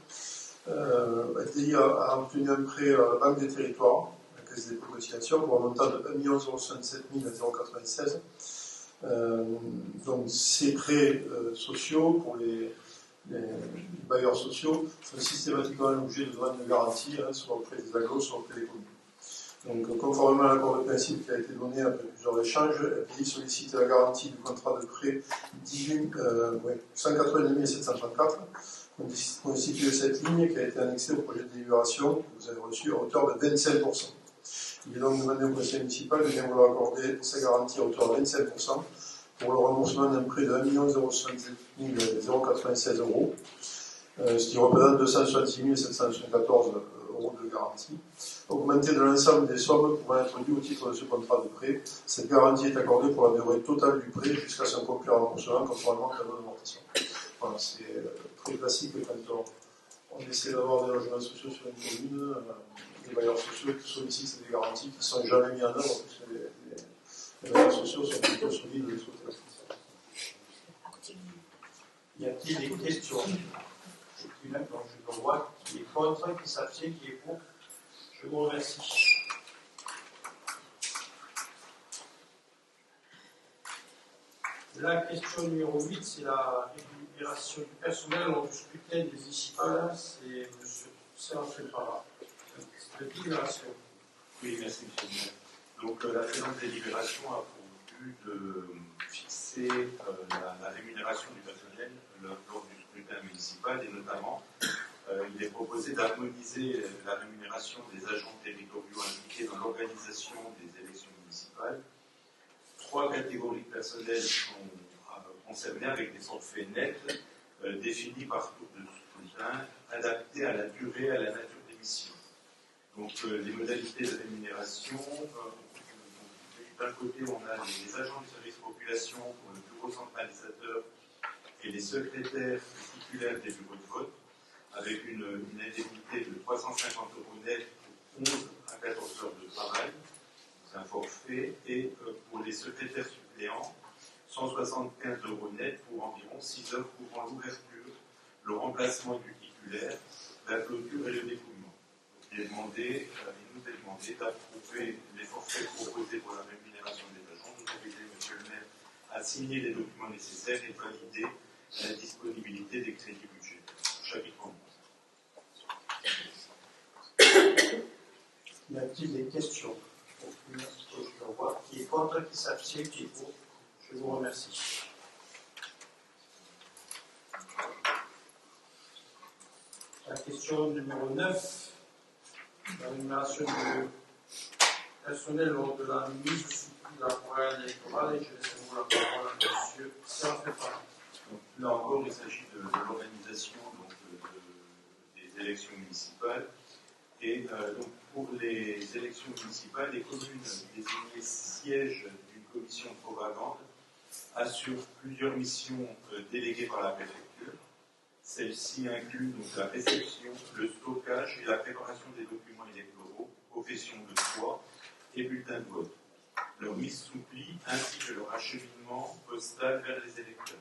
FDI a obtenu un prêt à la Banque des Territoires, la Caisse des dépôts de cotisation, pour un montant de 1 067 096. Donc, ces prêts sociaux pour les bailleurs sociaux sont systématiquement l'objet de demandes de garantie, soit auprès des agglos, soit auprès des communes. Donc, conformément à l'accord de principe qui a été donné après plusieurs échanges, FDI sollicite la garantie du contrat de prêt 190 734, constitué de cette ligne qui a été annexée au projet de délibération que vous avez reçu à hauteur de 25%. Il est donc demandé au conseil municipal de bien vouloir accorder sa garantie à hauteur de 25%, pour le remboursement d'un prêt de 1 077 096 €, ce qui représente 266 774 € de garantie. Augmentée de l'ensemble des sommes pouvant être dues au titre de ce contrat de prêt, cette garantie est accordée pour la durée totale du prêt jusqu'à son complet remboursement conformément à la loi d'amortissement. Voilà, c'est très classique quand on essaie d'avoir des logements sociaux sur une commune, les bailleurs sociaux qui sollicitent des garanties qui ne sont jamais mises en œuvre, puisque les bailleurs sociaux sont plutôt solides de l'exploitation. Y a-t-il des questions? Je même quand je le vois qui est contre, qui s'abstient, qui est pour. Je vous remercie. La question numéro 8, c'est la rémunération du personnel lors du scrutin des municipales. C'est M. Séraphin Parra. De délibération. Oui, merci, M. le maire. Donc, la présente délibération a pour but de fixer la rémunération du personnel lors du scrutin municipal et notamment, il est proposé d'harmoniser la rémunération des agents territoriaux impliqués dans l'organisation des élections municipales. 3 catégories de personnel sont concernées avec des forfaits nets définis par tour de scrutin, adaptés à la durée et à la nature des missions. Donc, les modalités de rémunération, d'un côté, on a les agents du service population pour le bureau centralisateur et les secrétaires titulaires des bureaux de vote, avec une indemnité de 350 € net pour 11 à 14 heures de travail, c'est un forfait, et pour les secrétaires suppléants, 175 € net pour environ 6 heures couvrant l'ouverture, le remplacement du titulaire, la clôture et le dépouillement. Il nous est demandé d'approuver les forfaits proposés pour la rémunération des agents. Nous avons aidé M. le maire à signer les documents nécessaires et valider la disponibilité des crédits budgétaires. Chapitre 11. Y a-t-il des questions? Aucune. Je le vois qui est contre, qui s'abstient, qui est pour. Je vous remercie. La question numéro 9, la rémunération du personnel lors de la mise sous pli de la campagne électorale, et je laisse vous la parole à M. Séraphin Parra. Là encore, il s'agit de l'organisation des élections municipales. Et donc, pour les élections municipales, les communes désignées sièges d'une commission de propagande assurent plusieurs missions déléguées par la préfecture. Celles-ci incluent donc la réception, le stockage et la préparation des documents électoraux, profession de foi et bulletins de vote, leur mise sous pli ainsi que leur acheminement postal vers les électeurs.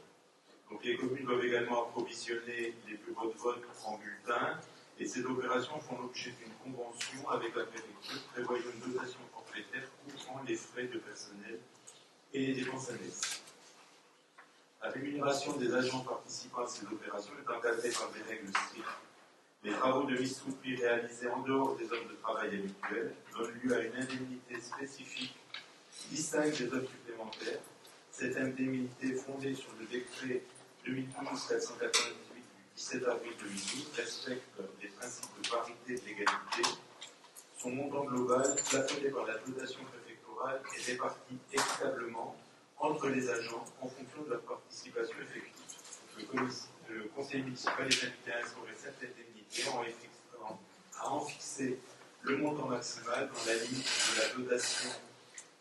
Donc les communes doivent également approvisionner les bureaux de vote en bulletins et ces opérations font l'objet d'une convention avec la préfecture prévoyant une dotation forfaitaire couvrant les frais de personnel et les dépenses annexes. La rémunération des agents participant à ces opérations est encadrée par des règles strictes. Les travaux de mise sous pli réalisés en dehors des heures de travail habituelles donnent lieu à une indemnité spécifique distincte des heures supplémentaires. Cette indemnité fondée sur le décret 2012-498 du 17 avril 2012 respecte les principes de parité et d'égalité. Son montant global, plafonné par la dotation préfectorale, est réparti équitablement entre les agents en fonction de leur participation effective. Le conseil municipal est invité à instaurer cette indemnité à en fixer le montant maximal dans la limite de la dotation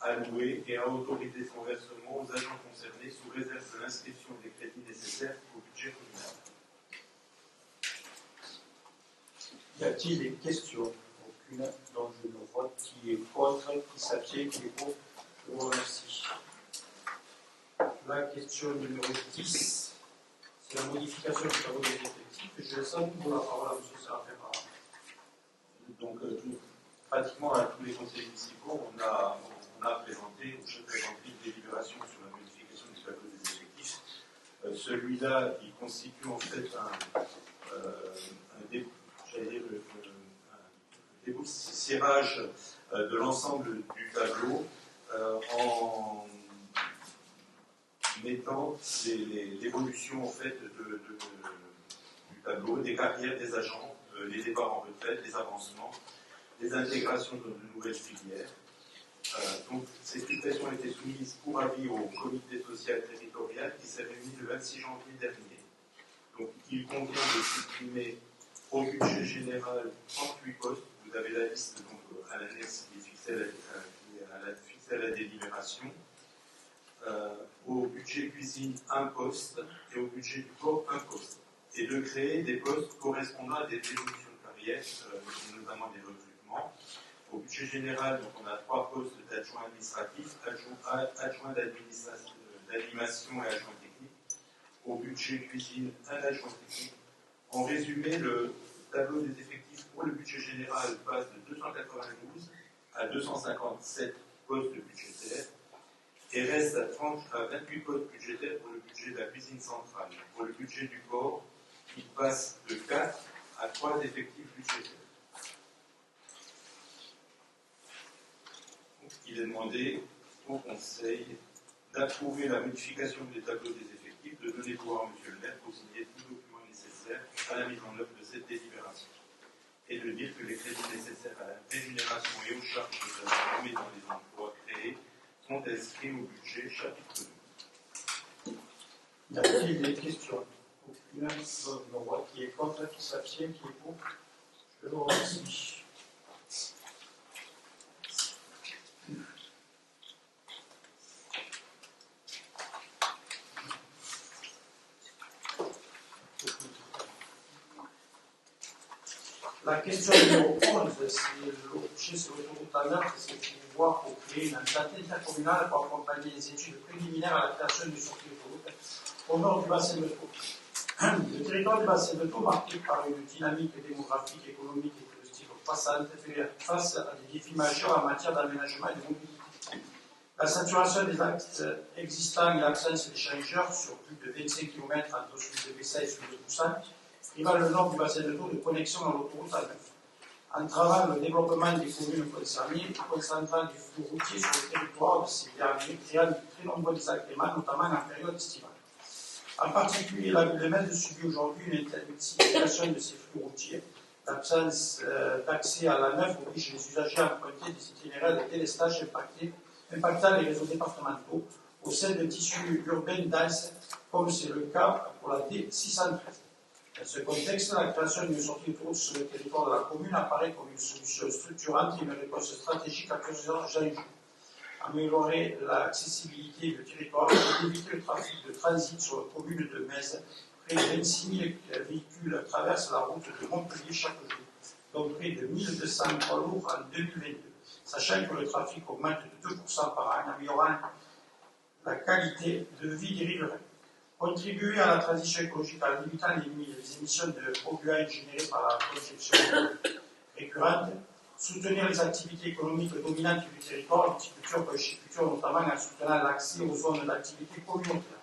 allouée et à autoriser son versement aux agents concernés sous réserve de l'inscription des crédits nécessaires au budget communal. Y a-t-il des questions? Aucune. Donc je le vote qui est contre, qui s'abstient, qui est pour. Je vous remercie. La question numéro 10, c'est la modification du tableau des effectifs. Je laisse la parole à M. Séraphin Parra. Donc, pratiquement à tous les conseils municipaux, on a présenté, ou j'ai présenté une délibération sur la modification du tableau des effectifs. Celui-là, il constitue en fait un déboussirage de l'ensemble du tableau en mettant l'évolution en fait du tableau, des carrières des agents, les départs en retraite, les avancements, les intégrations de nouvelles filières. Donc, ces suppressions ont été soumises pour avis au comité social territorial qui s'est réuni le 26 janvier dernier. Donc, il convient de supprimer au budget général 38 postes. Vous avez la liste donc, à l'annexe qui est fixée à la délibération. Au budget cuisine, un poste, et au budget du corps, un poste. Et de créer des postes correspondant à des évolutions de carrière, notamment des recrutements. Au budget général, donc, on a 3 postes d'adjoint administratif, adjoint d'animation et adjoint technique. Au budget cuisine, un adjoint technique. En résumé, le tableau des effectifs pour le budget général passe de 292 à 257 postes budgétaires et reste à 28 postes budgétaires pour le budget de la cuisine centrale. Pour le budget du corps, il passe de 4 à 3 effectifs budgétaires. Donc, il est demandé au Conseil d'approuver la modification des tableaux des effectifs, de donner pouvoir à M. le maire pour signer tout document nécessaire à la mise en œuvre de cette délibération. Et de dire que les crédits nécessaires à la rémunération et aux charges de la nommée dans les emplois créés sont inscrits au budget chapitre 2. Y a-t-il des questions? Aucune. On voit qui est contre, qui s'abstient, qui est pour. Je vous remercie. La question numéro 11, c'est sur l'autoroute A9, c'est pour voir pour créer une entité intercommunale pour accompagner les études préliminaires à la création d'une sortie d'autoroute au nord du bassin de Thau. Le territoire du bassin de Thau, marqué par une dynamique démographique, économique et touristique croissante, fait face à des défis majeurs en matière d'aménagement et de mobilité. La saturation des axes existants et l'absence d'échangeurs sur plus de 25 km entre celui de Bessa et celui de Poussin priva le nord du bassin de Thau de connexion à l'autoroute A9, entravant le développement des communes concernées, concentrant du flux routier sur le territoire de ces derniers, créant de très nombreux désagréments, notamment en période estivale. En particulier, la ville de Metz subit aujourd'hui une intensification de ces flux routiers. L'absence d'accès à la A9 oblige les usagers à emprunter des itinéraires de délestage impactant les réseaux départementaux au sein de tissus urbains denses, comme c'est le cas pour la D613. Dans ce contexte, la création d'une sortie d'autoroute sur le territoire de la commune apparaît comme une solution structurante et une réponse stratégique à plusieurs enjeux. Améliorer l'accessibilité du territoire et éviter le trafic de transit sur la commune de Metz. Près de 26 000 véhicules traversent la route de Montpellier chaque jour, dont près de 1200 poids lourds en 2022, sachant que le trafic augmente de 2% par an, améliorant la qualité de vie des riverains. Contribuer à la transition écologique en limitant les émissions de polluants générées par la conception récurrente, soutenir les activités économiques dominantes du territoire, viticulture, conchiculture, notamment en soutenant l'accès aux zones d'activité communautaire,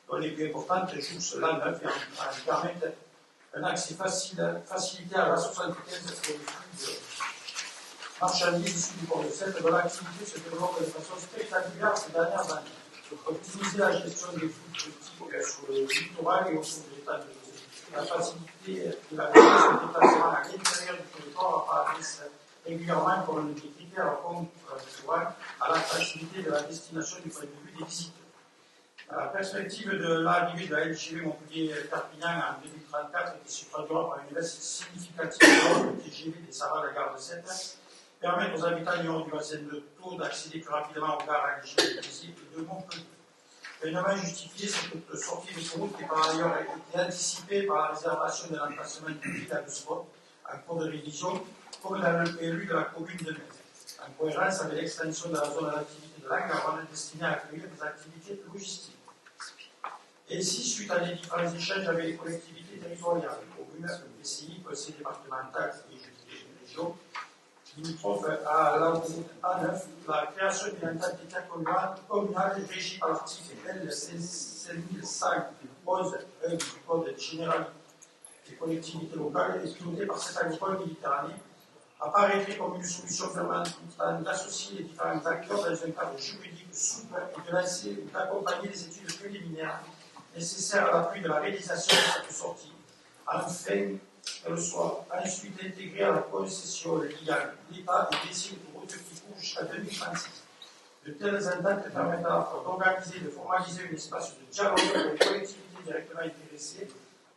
dont les plus importantes jouxent l'A9 et en permettent un accès facilité à la 75 pour les flux de marchandises issues du port de Sète, dont l'activité se développe de façon spectaculaire ces dernières années. Optimiser la gestion des flux politiques sur le littoral et autour de l'état de l'eau. La facilité de la gestion des déplacements à l'intérieur du territoire apparaissent régulièrement comme un des critères concourant à la facilité de la destination du point de vue des visiteurs. La perspective de l'arrivée de la LGV Montpellier-Perpignan en 2034 et qui se traduira par une baisse significative de TGV des Sarras à la gare de Sète permettent aux habitants du nord du bassin de Thau d'accéder plus rapidement aux gares à LGV et de Montpellier. Pleinement justifié, cette sortie de route qui par ailleurs a été anticipée par la réservation de l'emplacement du village spot en cours de révision, comme dans le PLU de la commune de Metz, en cohérence avec l'extension de la zone d'activité de la Garonne destinée à accueillir des activités logistiques. Ainsi, suite à des différents échanges avec les collectivités territoriales, les communes, le PCI, le conseil départemental et les régions, limitrophes à l'autoroute A9, la création d'une entité intercommunale régie par l'article L 5111 du Code général des collectivités locales, exploitée par cette agricole Méditerranée, apparaîtrait comme une solution permettant d'associer les différents acteurs dans un cadre juridique souple et de lancer ou d'accompagner les études préliminaires nécessaires à l'appui de la réalisation de cette sortie, afin qu'elle soit ensuite intégrée à la concession liant l'État et des autoroutes qui courent jusqu'à 2036. De telles ententes permettent à la fois d'organiser et de formaliser un espace de dialogue avec les collectivités directement intéressées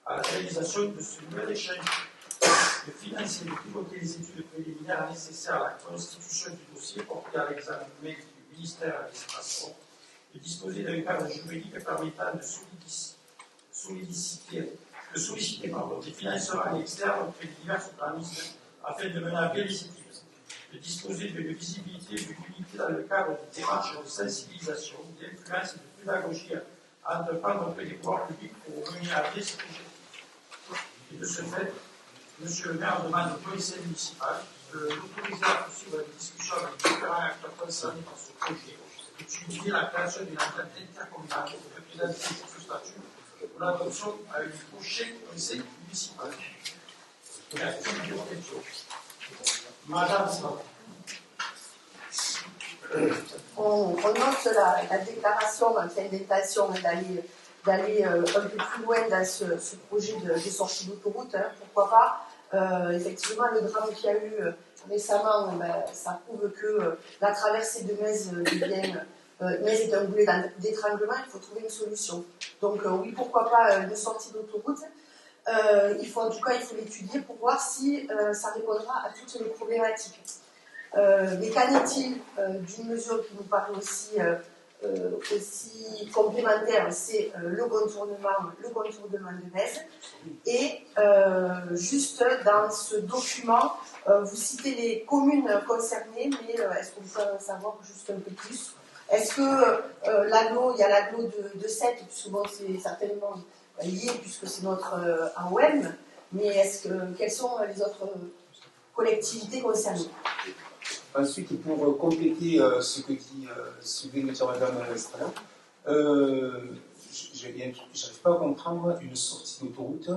à la réalisation de ce nouvel échange, de financer et de piloter les études préliminaires nécessaires à la constitution du dossier porté à l'examen du ministère de l'administration, de disposer d'un cadre juridique permettant de solliciter des financements externes auprès des divers organismes afin de mener à bien les études, de disposer d'une visibilité et d'une unité dans le cadre de démarches de sensibilisation, d'influence et de pédagogie à entreprendre auprès des pouvoirs publics pour mener à bien cet objectif. Et de ce fait, Monsieur le maire demande au conseil municipal de l'autoriser à poursuivre la discussion avec différents acteurs concernés par ce projet, d'étudier la création d'une entente intercommunale pour représenter sur ce statut pour l'adoption à une prochaine conseil municipal. Merci de votre question. Madame on note la déclaration d'intention d'aller un peu plus loin dans ce projet de sortie d'autoroute. Pourquoi pas effectivement, le drame qu'il y a eu récemment, ça prouve que la traversée de Metz est un boulet d'étranglement, il faut trouver une solution. Donc oui, pourquoi pas une sortie d'autoroute. En tout cas, il faut l'étudier pour voir si ça répondra à toutes les problématiques. Mais qu'en est-il d'une mesure qui nous paraît aussi complémentaire, c'est le contournement de Metz. Et juste dans ce document, vous citez les communes concernées, mais est-ce que vous pouvez en savoir juste un peu plus? Est-ce que il y a l'agglo de Sète, souvent c'est certainement lié puisque c'est notre AOM, mais quelles sont les autres collectivités concernées? Ensuite, pour compléter ce que vient de dire Madame Estrella, je n'arrive pas à comprendre une sortie d'autoroute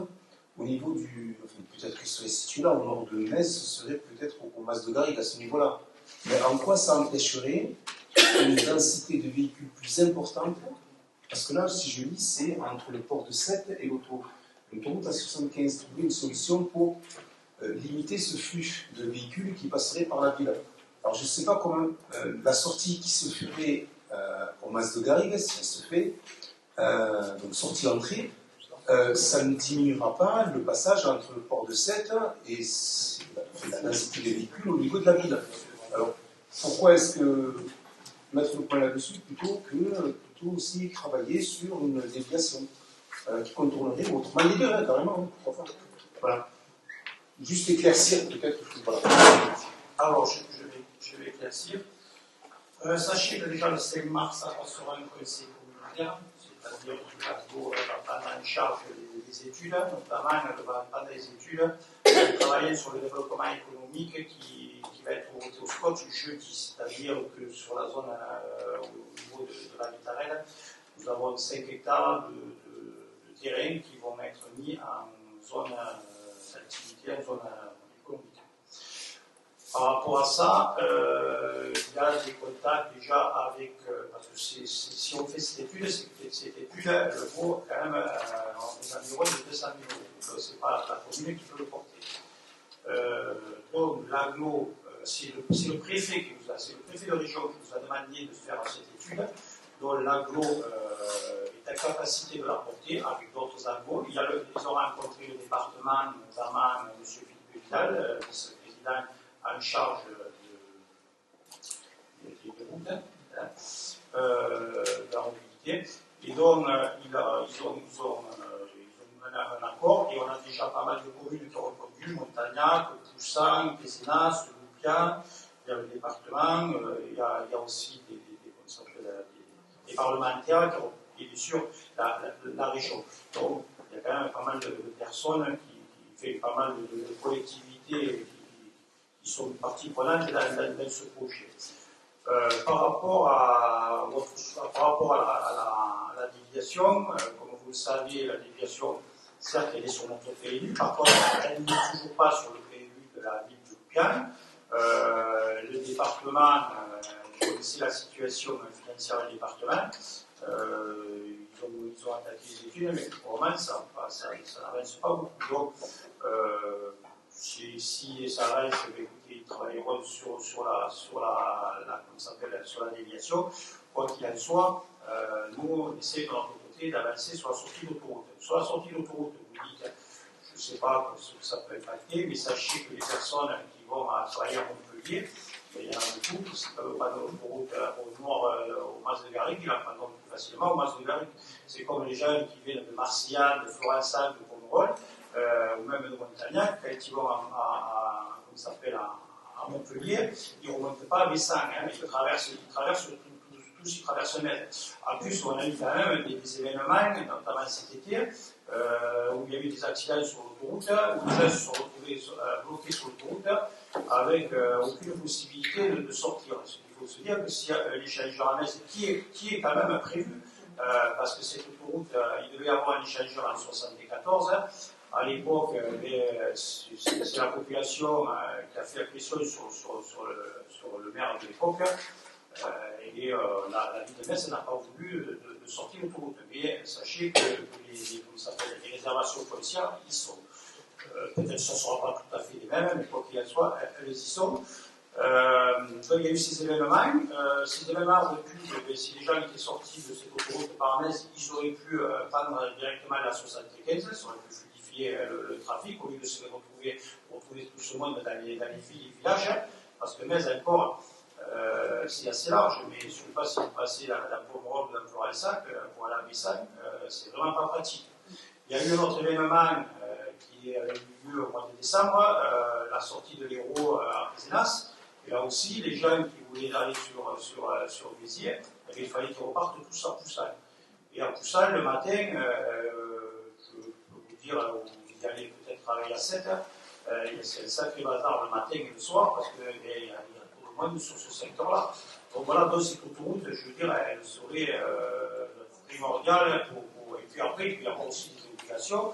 au niveau peut-être que ce serait situé là, au nord de Metz, ce serait peut-être au Mas de Garrigue à ce niveau-là. Mais en quoi ça empêcherait une densité de véhicules plus importante? Parce que là, si je lis, c'est entre le port de Sète et l'autoroute à 75, trouver une solution pour limiter ce flux de véhicules qui passerait par la ville. Alors je ne sais pas comment la sortie qui se ferait au Mas de Garrigue, si elle se fait, donc sortie-entrée, ça ne diminuera pas le passage entre le port de Sète et la densité des véhicules au niveau de la ville. Alors pourquoi est-ce que mettre le point là-dessus plutôt aussi travailler sur une déviation qui contournerait autrement les deux, carrément, pourquoi pas. Voilà. Juste éclaircir peut-être. Voilà. Alors, je vais éclaircir. Sachez que déjà le 5 mars, ça passera un conseil communautaire, c'est-à-dire que l'AGO va prendre en charge des études, notamment elle va prendre des études, travailler sur le développement économique qui va être voté au SCOT jeudi, c'est-à-dire que sur la zone au niveau de la Vitarelle, nous avons 5 hectares de terrain qui vont être mis en zone d'activité, en zone économique. Par rapport à ça, il y a des contacts déjà avec, parce que si on fait cette étude, cette étude, elle vaut quand même aux environs de 200 000 €. Donc, ce n'est pas la commune qui peut le porter. Donc, l'agglo, c'est le préfet de région qui nous a demandé de faire cette étude, dont l'agglo est en capacité de la porter avec d'autres agglos. Ils ont rencontré le département, notamment M. Philippe Vidal, vice-président en charge des routes, de la mobilité. Et donc, ils ont un accord, et on a déjà pas mal de communes qui ont répondu, Montagnac, Poussin, Pézenas, Loupia, il y a le département, il y a aussi des parlementaires et bien sûr la région. Donc, il y a quand même pas mal de personnes qui font pas mal de collectivités qui sont partie prenante dans ce projet. Par rapport à la déviation, comme vous le savez, la déviation, certes, elle est sur notre PLU, par contre, elle n'est toujours pas sur le PLU de la ville de Loupian. Le département, vous connaissez la situation financière du département, ils ont attaqué les études, mais pour le moment, ça n'avance pas beaucoup. Donc, si ça reste, écoutez, travailleront sur la déviation. Quoi qu'il en soit, nous, on essaie de notre côté d'avancer sur la sortie d'autoroute. Sur la sortie d'autoroute, vous dites, je ne sais pas ce que ça peut impacter, mais sachez que les personnes qui vont travailler à Montpellier, il y en a beaucoup qui ne peuvent pas de l'autoroute au nord, au Mas de Garrigue, ils la prendront plus facilement au Mas de Garrigue. C'est comme les gens qui viennent de Marcillac, de Florensac, de Pomerol, ou même de Montagnac, quand ils vont à Montpellier, ils ne remontent pas à Bessan, ils traversent tous ils traversent le mètre. En plus, on a eu quand même des événements, notamment cet été, où il y a eu des accidents sur l'autoroute, où les gens se sont retrouvés bloqués sur l'autoroute, avec aucune possibilité de sortir. Il faut se dire que s'il y a l'échangeur à Metz, qui est quand même prévu, parce que cette autoroute, il devait y avoir un échangeur en 1974. À l'époque, c'est la population qui a fait la pression sur le maire de l'époque. Et la ville de Metz n'a pas voulu de sortir l'autoroute. Mais sachez que les réservations foncières y sont. Peut-être que ce ne sera pas tout à fait les mêmes, mais quoi qu'il en soit, elles y sont. Donc il y a eu ces événements. Ces événements auraient pu, si les gens étaient sortis de cette autoroute par Metz, ils auraient pu prendre directement la 75, ça aurait pu fluidifier le trafic au lieu de se retrouver tout ce monde dans les villes et villages. Parce que Metz, encore, c'est assez large, mais je ne sais pas si vous passez la Pomerol ou la Florensac pour aller à Bessan, c'est vraiment pas pratique. Il y a eu un autre événement qui a eu lieu au mois de décembre, la sortie de l'Hérault à Pézenas. Et là aussi, les gens qui voulaient aller sur Béziers, il fallait qu'ils repartent tous à Poussac. Et à Poussac, le matin, je peux vous dire, vous y allez peut-être travailler à 7 heures, c'est un sacré bazar le matin et le soir, parce qu'il y a tout le monde sur ce secteur-là. Donc voilà, dans cette autoroute, je veux dire, elle serait primordiale et puis après, il y a aussi des obligations,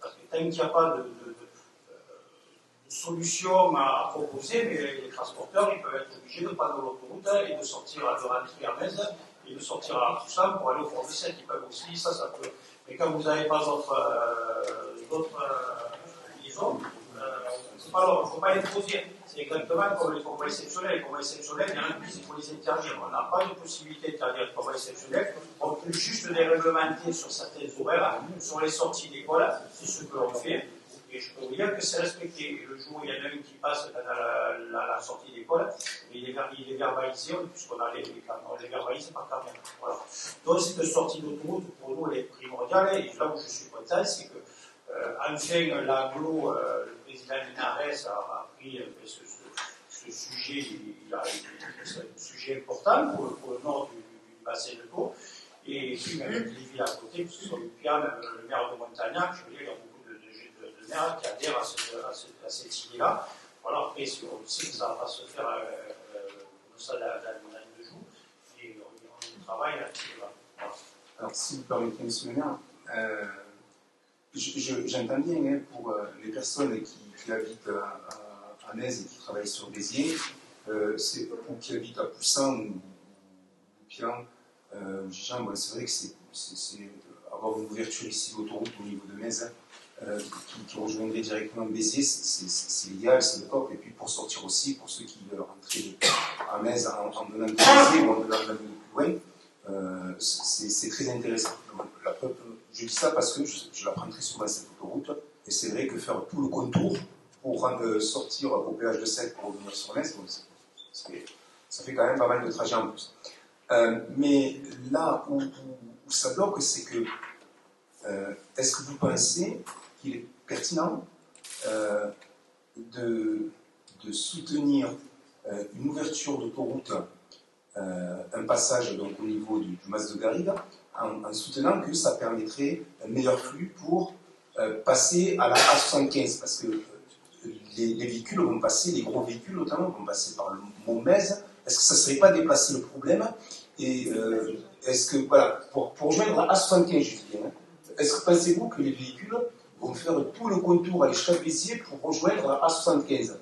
parce que tant qu'il n'y a pas de solution à proposer, mais les transporteurs ils peuvent être obligés de prendre l'autoroute et de sortir, de rentrer à Metz et de sortir à Toussaint pour aller au Fort 17. Ils peuvent aussi, ça peut. Mais quand vous n'avez pas d'autres liaisons, il ne faut pas les poser. C'est exactement comme les convois exceptionnels. Les convois exceptionnels, il y en a qui il faut les interdire. On n'a pas de possibilité d'interdire les convois exceptionnels. On peut juste les réglementer sur certaines horaires, sur les sorties d'école, c'est ce que l'on fait. Et je peux vous dire que c'est respecté. Et le jour où il y en a une qui passe dans la sortie d'école, il est verbalisé, puisqu'on les verbalise par caméra. Voilà. Donc cette sortie d'autoroute, pour nous, elle est primordiale. Et là où je suis content, c'est que, enfin, l'aglo, le président Linares a pris ce sujet, c'est un sujet important pour le nord du bassin de Pau. Et puis, même les villes à côté, que ce soit le Pian, le maire de Montagnac, je veux dire, il y a beaucoup de maires qui adhèrent à cette idée-là. Voilà, après, on sait que ça ne va pas se faire comme ça dans 2 jours, et on travaille là-dessus. Voilà. Alors, si vous permettez, monsieur le maire, j'entends bien pour les personnes qui habitent à Metz et qui travaillent sur Béziers, ou qui habitent à Poussin ou Pian, c'est vrai que c'est avoir une ouverture ici d'autoroute au niveau de Metz qui rejoindrait directement Béziers, c'est l'idéal, c'est le top. Et puis pour sortir aussi, pour ceux qui veulent rentrer à Metz en venant de Béziers ou en venant de plus loin, c'est très intéressant. Donc, je dis ça parce que je la prends très souvent cette autoroute, et c'est vrai que faire tout le contour pour sortir au péage de Sète pour revenir sur Metz, ça fait quand même pas mal de trajets en plus. Mais là où ça bloque, c'est que est-ce que vous pensez qu'il est pertinent de soutenir une ouverture d'autoroute, un passage donc, au niveau du Mas de Garrigue, en soutenant que ça permettrait un meilleur flux pour passer à la A75, parce que les véhicules vont passer, les gros véhicules notamment, vont passer par le Mont-Metz. Est-ce que ça ne serait pas déplacer le problème? Et est-ce que, voilà, pour rejoindre la A75, je dis bien, est-ce que pensez-vous que les véhicules vont faire tout le contour à l'échelle Béziers pour rejoindre la A75?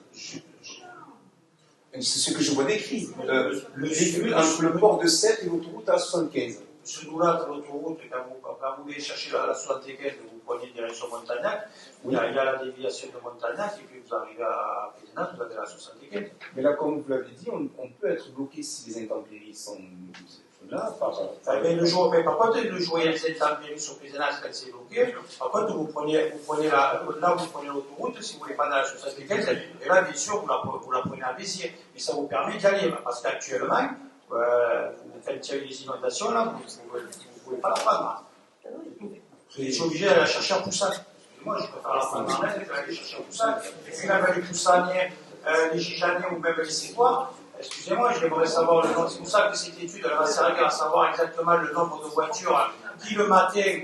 C'est ce que je vois décrit. Le véhicule entre le port de Sète et l'autoroute A75. ce doulage de l'autoroute, quand vous voulez chercher la 75, vous prenez direction Montagnac, il y a la déviation de Montagnac, et puis vous arrivez à Pézenas, vous avez la 75. Mais là, comme vous l'avez dit, on peut être bloqué si les intempéries sont là. Par contre, le jour où il y a des intempéries sur Pézenas, quand c'est bloqué, par contre, vous prenez l'autoroute, si vous voulez pas dans la 75, et là, bien sûr, vous la prenez à Béziers. Mais ça vous permet d'y aller, parce qu'actuellement, quand il y a eu des inondations, là, vous ne pouvez pas la prendre. Vous êtes obligé d'aller la chercher à Poussin. Moi, je préfère la prendre en main que d'aller chercher à Poussin. Et puis même les Poussaniens, les Giganiens ou même les Sétois, excusez-moi, j'aimerais savoir le nom. C'est pour ça que cette étude elle va servir à savoir exactement le nombre de voitures qui le matin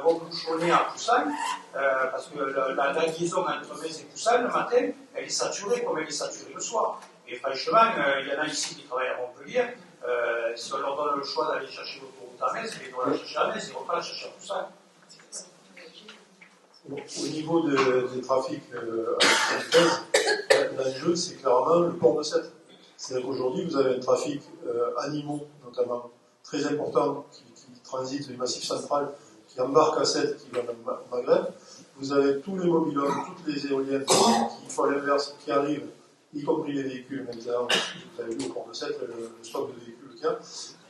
vont bouchonner à Poussin, parce que la liaison entre Metz et Poussin, le matin, elle est saturée comme elle est saturée le soir. Et franchement, il y en a ici qui travaillent à Montpellier. Si on leur donne le choix d'aller chercher l'autoroute à Metz, ils vont la chercher à Metz, ils ne vont pas la chercher à Poussin. Au niveau des trafics l'enjeu, c'est clairement le port de Sète. C'est-à-dire qu'aujourd'hui, vous avez un trafic animaux, notamment, très important, qui transite du Massif central, qui embarque à Sète, qui va dans le Maghreb. Vous avez tous les mobilhommes, toutes les éoliennes qui font l'inverse, qui arrivent, y compris les véhicules maintenant. Vous avez vu au port de Sète le stock de véhicules qu'il y a.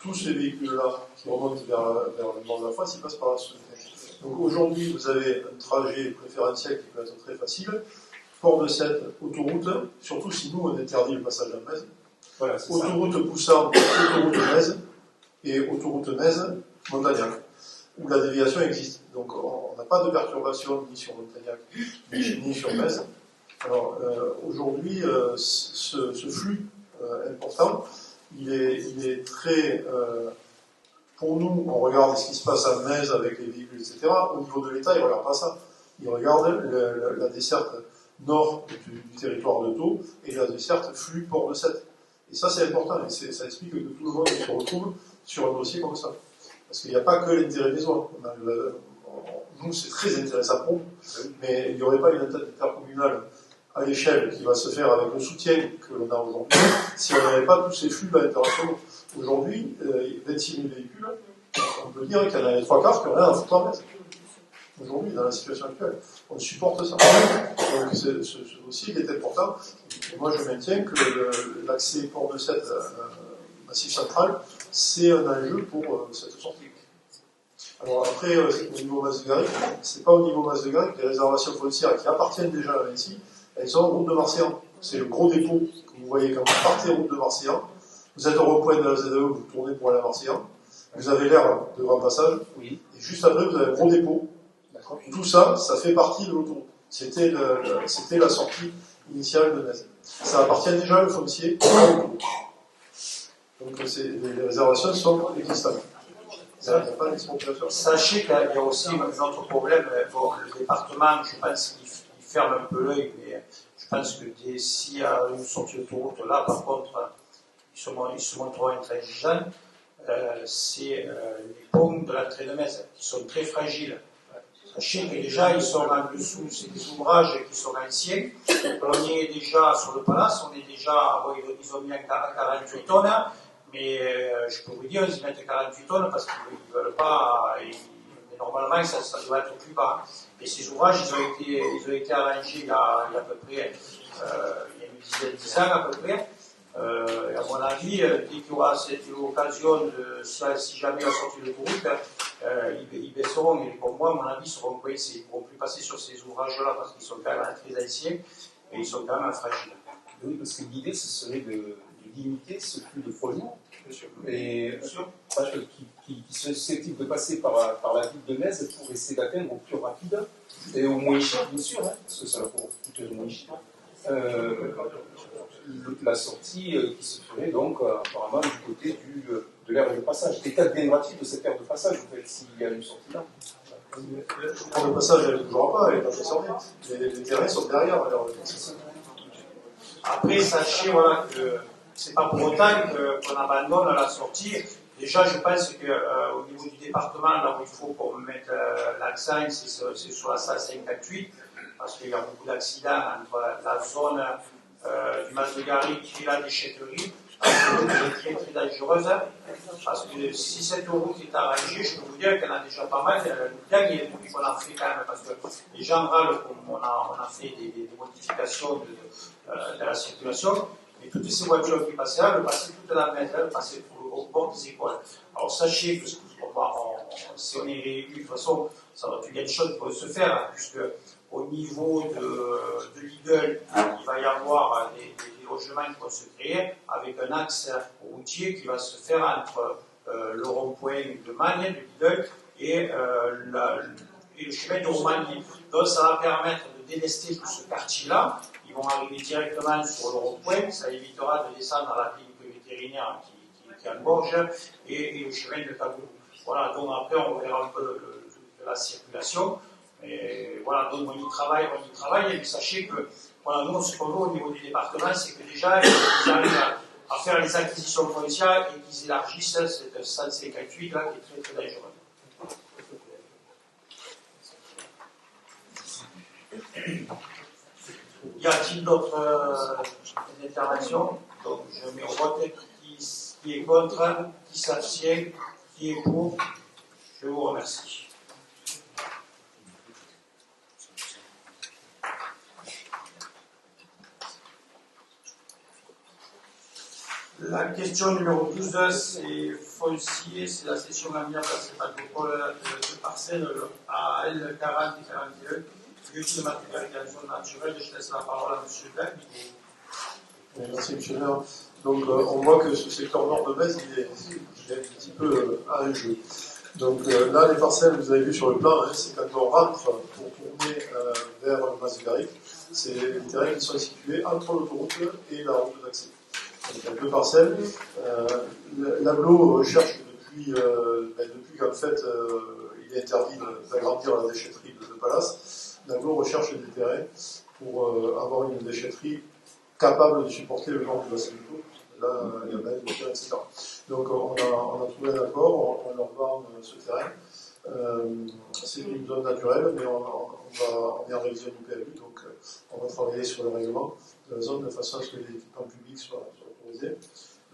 Tous ces véhicules-là qui remontent vers le nord de la France, ils passent par la Suisse. Donc aujourd'hui, vous avez un trajet préférentiel qui peut être très facile. Port de Sète, autoroute, surtout si nous on interdit le passage à Metz. Voilà, autoroute Poussin, autoroute Metz et autoroute Metz-Montagnac, où la déviation existe. Donc on n'a pas de perturbation ni sur Montagnac ni sur Metz. Alors aujourd'hui, ce flux important, il est très... pour nous, on regarde ce qui se passe à Metz avec les véhicules, etc. Au niveau de l'État, il ne regarde pas ça. Il regarde la desserte nord du territoire de Thau et la desserte flux port de Sète. Et ça, c'est important. Et ça explique que tout le monde se retrouve sur un dossier comme ça. Parce qu'il n'y a pas que l'intérêt des autres. Nous, c'est très intéressant pour nous. Mais il n'y aurait pas une intercommunale à l'échelle qui va se faire avec le soutien que l'on a aujourd'hui si on n'avait pas tous ces flux internationaux. Aujourd'hui, 26 000 véhicules, on peut dire qu'il y en a les trois quarts qui ont rien à foutre en Metz. Aujourd'hui, dans la situation actuelle, on supporte ça. Donc ce dossier il est important. Et moi, je maintiens que l'accès port de Sète Massif central, c'est un enjeu pour cette sortie. Alors après, au niveau masse de Garrigue, c'est pas au niveau masse de Garrigue, les réservations foncières qui appartiennent déjà à Vinci, elles sont route de Marseillan. C'est le gros dépôt que vous voyez quand vous partez route de Marseillan. Vous êtes au rond-point de la ZAE, vous tournez pour aller à Marseillan. Vous avez l'aire de grand passage. Oui. Et juste après, vous avez un gros dépôt. Tout ça, ça fait partie de l'autoroute. C'était la sortie initiale de Metz. Ça appartient déjà au foncier. Donc les réservations sont existantes. Il n'y a pas d'expropriation. Sachez qu'il y a aussi un autre problème. Bon, le département, je pense qu'il ferme un peu l'œil, mais je pense que s'il y a une sortie d'autoroute là, par contre, ils se montreront intransigeants. C'est les ponts de l'entrée de Metz qui sont très fragiles. Sachez que déjà, ils sont en dessous, c'est des ouvrages qui sont anciens. On est déjà sur le palace, on est déjà, bon, ils ont mis à 48 tonnes, mais je peux vous dire, ils mettent 48 tonnes parce qu'ils ne veulent pas, mais normalement, ça doit être plus bas. Et ces ouvrages, ils ont été arrangés il y a à peu près, il y a une dizaine ans à peu près. À mon avis, dès qu'il y aura cette occasion, si jamais la sortie de l'autoroute, ils baisseront, et pour moi, à mon avis, ils seront coincés. Ils ne pourront plus passer sur ces ouvrages-là parce qu'ils sont quand même très anciens et ils sont quand même fragiles. Oui, parce que l'idée, ce serait de limiter ce flux de polluants, et qui sont susceptibles de passer par la ville de Metz pour essayer d'atteindre au plus rapide et au moins cher, bien sûr, parce que ça va coûter le moins cher. La sortie qui se ferait donc apparemment du côté de l'aire de passage. Des cas dénoratifs de cette aire de passage, en fait, s'il y a une sortie là. Le passage, elle ne bougera pas, elle n'est pas sortie. Les terrains sont derrière. Alors, après, sachez voilà, que c'est pas pour autant qu'on abandonne la sortie. Déjà, je pense qu'au niveau du département, là où il faut qu'on mette l'accent, c'est sur la 158, parce qu'il y a beaucoup d'accidents entre la zone du Mas de Garrigue et la déchetterie. très très dangereuse, parce que si cette route est arrangée, je peux vous dire qu'il y en a déjà pas mal, il y a beaucoup qu'on a fait quand même, parce que les gens râlent, on a fait des modifications de la circulation, et toutes ces voitures qui passaient là, elles passaient toute la mètre, elles passaient au bord des écoles. Alors sachez que si on est réélu, de toute façon, il y a des choses qui peuvent se faire, hein, puisque au niveau de Lidl, il va y avoir des logements qui vont se créer avec un axe routier qui va se faire entre le rond-point de Magne, de Lidl, et le chemin de Romagny. Donc ça va permettre de délester tout ce quartier-là. Ils vont arriver directement sur le rond-point, ça évitera de descendre à la clinique vétérinaire qui engorge, et le chemin de Cagoulou. Voilà, donc après on verra un peu la circulation. Et voilà, donc on y travaille, et sachez que voilà, nous, ce qu'on veut au niveau du département, c'est que déjà, ils arrivent à faire les acquisitions foncières et qu'ils élargissent cette 158 là qui est très très dangereuse. Y a-t-il d'autres interventions? Donc je mets au vote qui est contre, qui s'abstient, qui est pour. Je vous remercie. La question numéro 12, c'est foncier, c'est la session manière parce que de parcelles à L40 et 41, lieu de matérialisation naturelle. Je laisse la parole à M. Beck. Merci, M. le maire. Donc, on voit que ce secteur nord de Metz, il est un petit peu à un jeu. Donc, là, les parcelles, vous avez vu sur le plan, hein, c'est quand on rentre pour tourner vers le Mas de Garrigue, c'est les terrains qui sont situés entre l'autoroute et la route d'accès. Donc, il y a deux parcelles. L'aglo cherche depuis qu'en fait il est interdit d'agrandir la déchetterie de Palace. L'aglo recherche des terrains pour avoir une déchetterie capable de supporter le nombre de bassin d'eau. Là, il y a même des terrains, etc. Donc on a trouvé un accord, on leur vend ce terrain. C'est une zone naturelle, mais on est en révision du PLU, donc on va travailler sur le règlement de la zone de façon à ce que les équipements publics soient autorisés.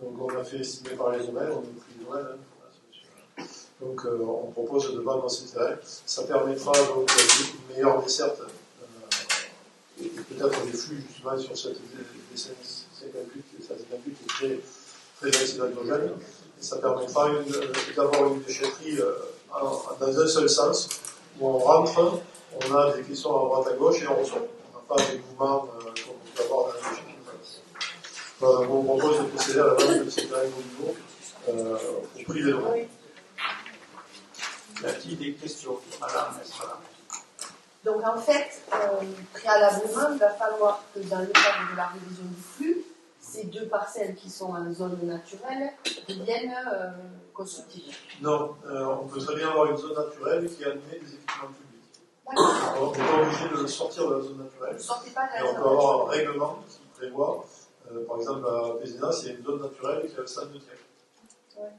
Donc on a fait estimer par les OMEL, on a pris les OMEL, hein, donc on propose de vendre ces terrains. Ça permettra donc une meilleure desserte et peut-être des flux justement sur cette décennie 58 qui est très accidentogène. Et ça permettra d'avoir une déchetterie dans un seul sens, où on rentre, on a des caissons à droite à gauche et on ressort. On n'a pas des mouvements comme on peut avoir dans la déchetterie. Voilà, on propose de procéder à la vente de ces terrains au niveau au prix des logements. Y a-t-il des questions? Madame Estrada. Donc en fait, préalablement, il va falloir que dans le cadre de la révision du flux, ces deux parcelles qui sont en zone naturelle deviennent constructives. Non, on peut très bien avoir une zone naturelle qui admet des équipements publics. D'accord. On n'est pas obligé de sortir de la zone naturelle. Vous ne sortez pas de la Et on zone peut avoir un naturelle. règlement qui prévoit, par exemple à Pézenas, il y a une zone naturelle qui a le stade de Tiers. Ouais.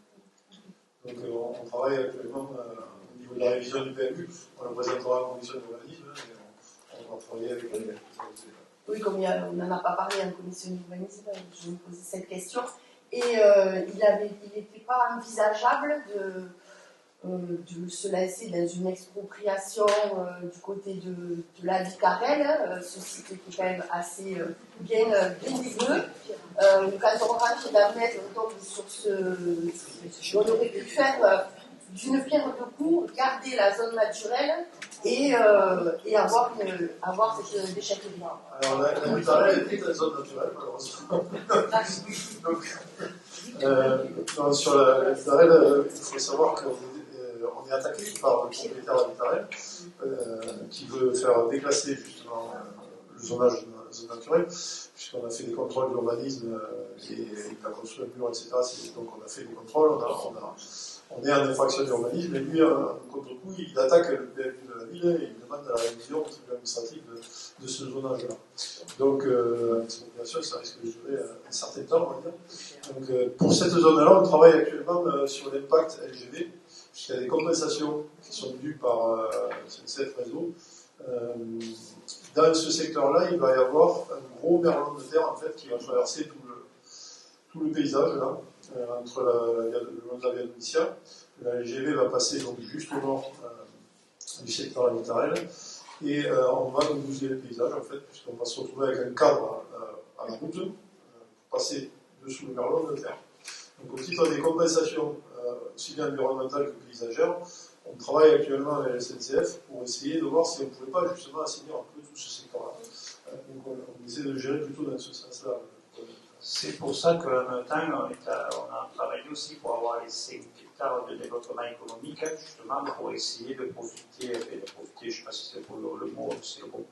Donc on travaille actuellement au niveau de la révision du PLU, on le présentera en commission d'urbanisme et on va travailler avec les Oui, comme on n'en a pas parlé en commission d'urbanisme, je me posais cette question. Et il n'était pas envisageable de se lancer dans une expropriation du côté de la Vicarelle, ce site qui est quand même assez bien délivré. Quand on rentre dans le mètre, on tombe sur on aurait pu faire d'une pierre deux coups, garder la zone naturelle et avoir cette déchetterie. Alors la Vicarelle est une zone naturelle, malheureusement. Donc, sur la Vicarelle, il faut savoir qu'on est attaqué par le propriétaire de la Vicarelle qui veut faire déclasser justement le zonage de zone naturelle, puisqu'on a fait des contrôles d'urbanisme et il a construit un mur, etc. Donc on a fait des contrôles, on est en infraction d'urbanisme, et lui, contre-coup, il attaque le PLU de la ville et il demande la révision au tribunal administratif de ce zonage-là. Donc, l'expropriation, ça risque de durer un certain temps, on va dire. Donc, pour cette zone-là, on travaille actuellement sur l'impact LGV, puisqu'il y a des compensations qui sont dues par SNCF Réseau. Dans ce secteur-là, il va y avoir un gros merlon de terre, en fait, qui va traverser tout le paysage, là, entre le long de la Via Domitia. La LGV va passer donc juste au nord du secteur littoral. Et on va donc bouger le paysage, en fait, puisqu'on va se retrouver avec un cadre à la route pour passer dessous le merlon de terre. Donc, au titre des compensations, aussi bien environnementales que paysagères, on travaille actuellement avec la SNCF pour essayer de voir si on ne pouvait pas justement assainir un peu tout ce secteur-là. Donc, on essaie de le gérer plutôt dans ce sens-là. C'est pour ça qu'en même temps, on a travaillé aussi pour avoir les 5 hectares de développement économique, justement pour essayer de profiter, je ne sais pas si c'est pour le mot, c'est le mot,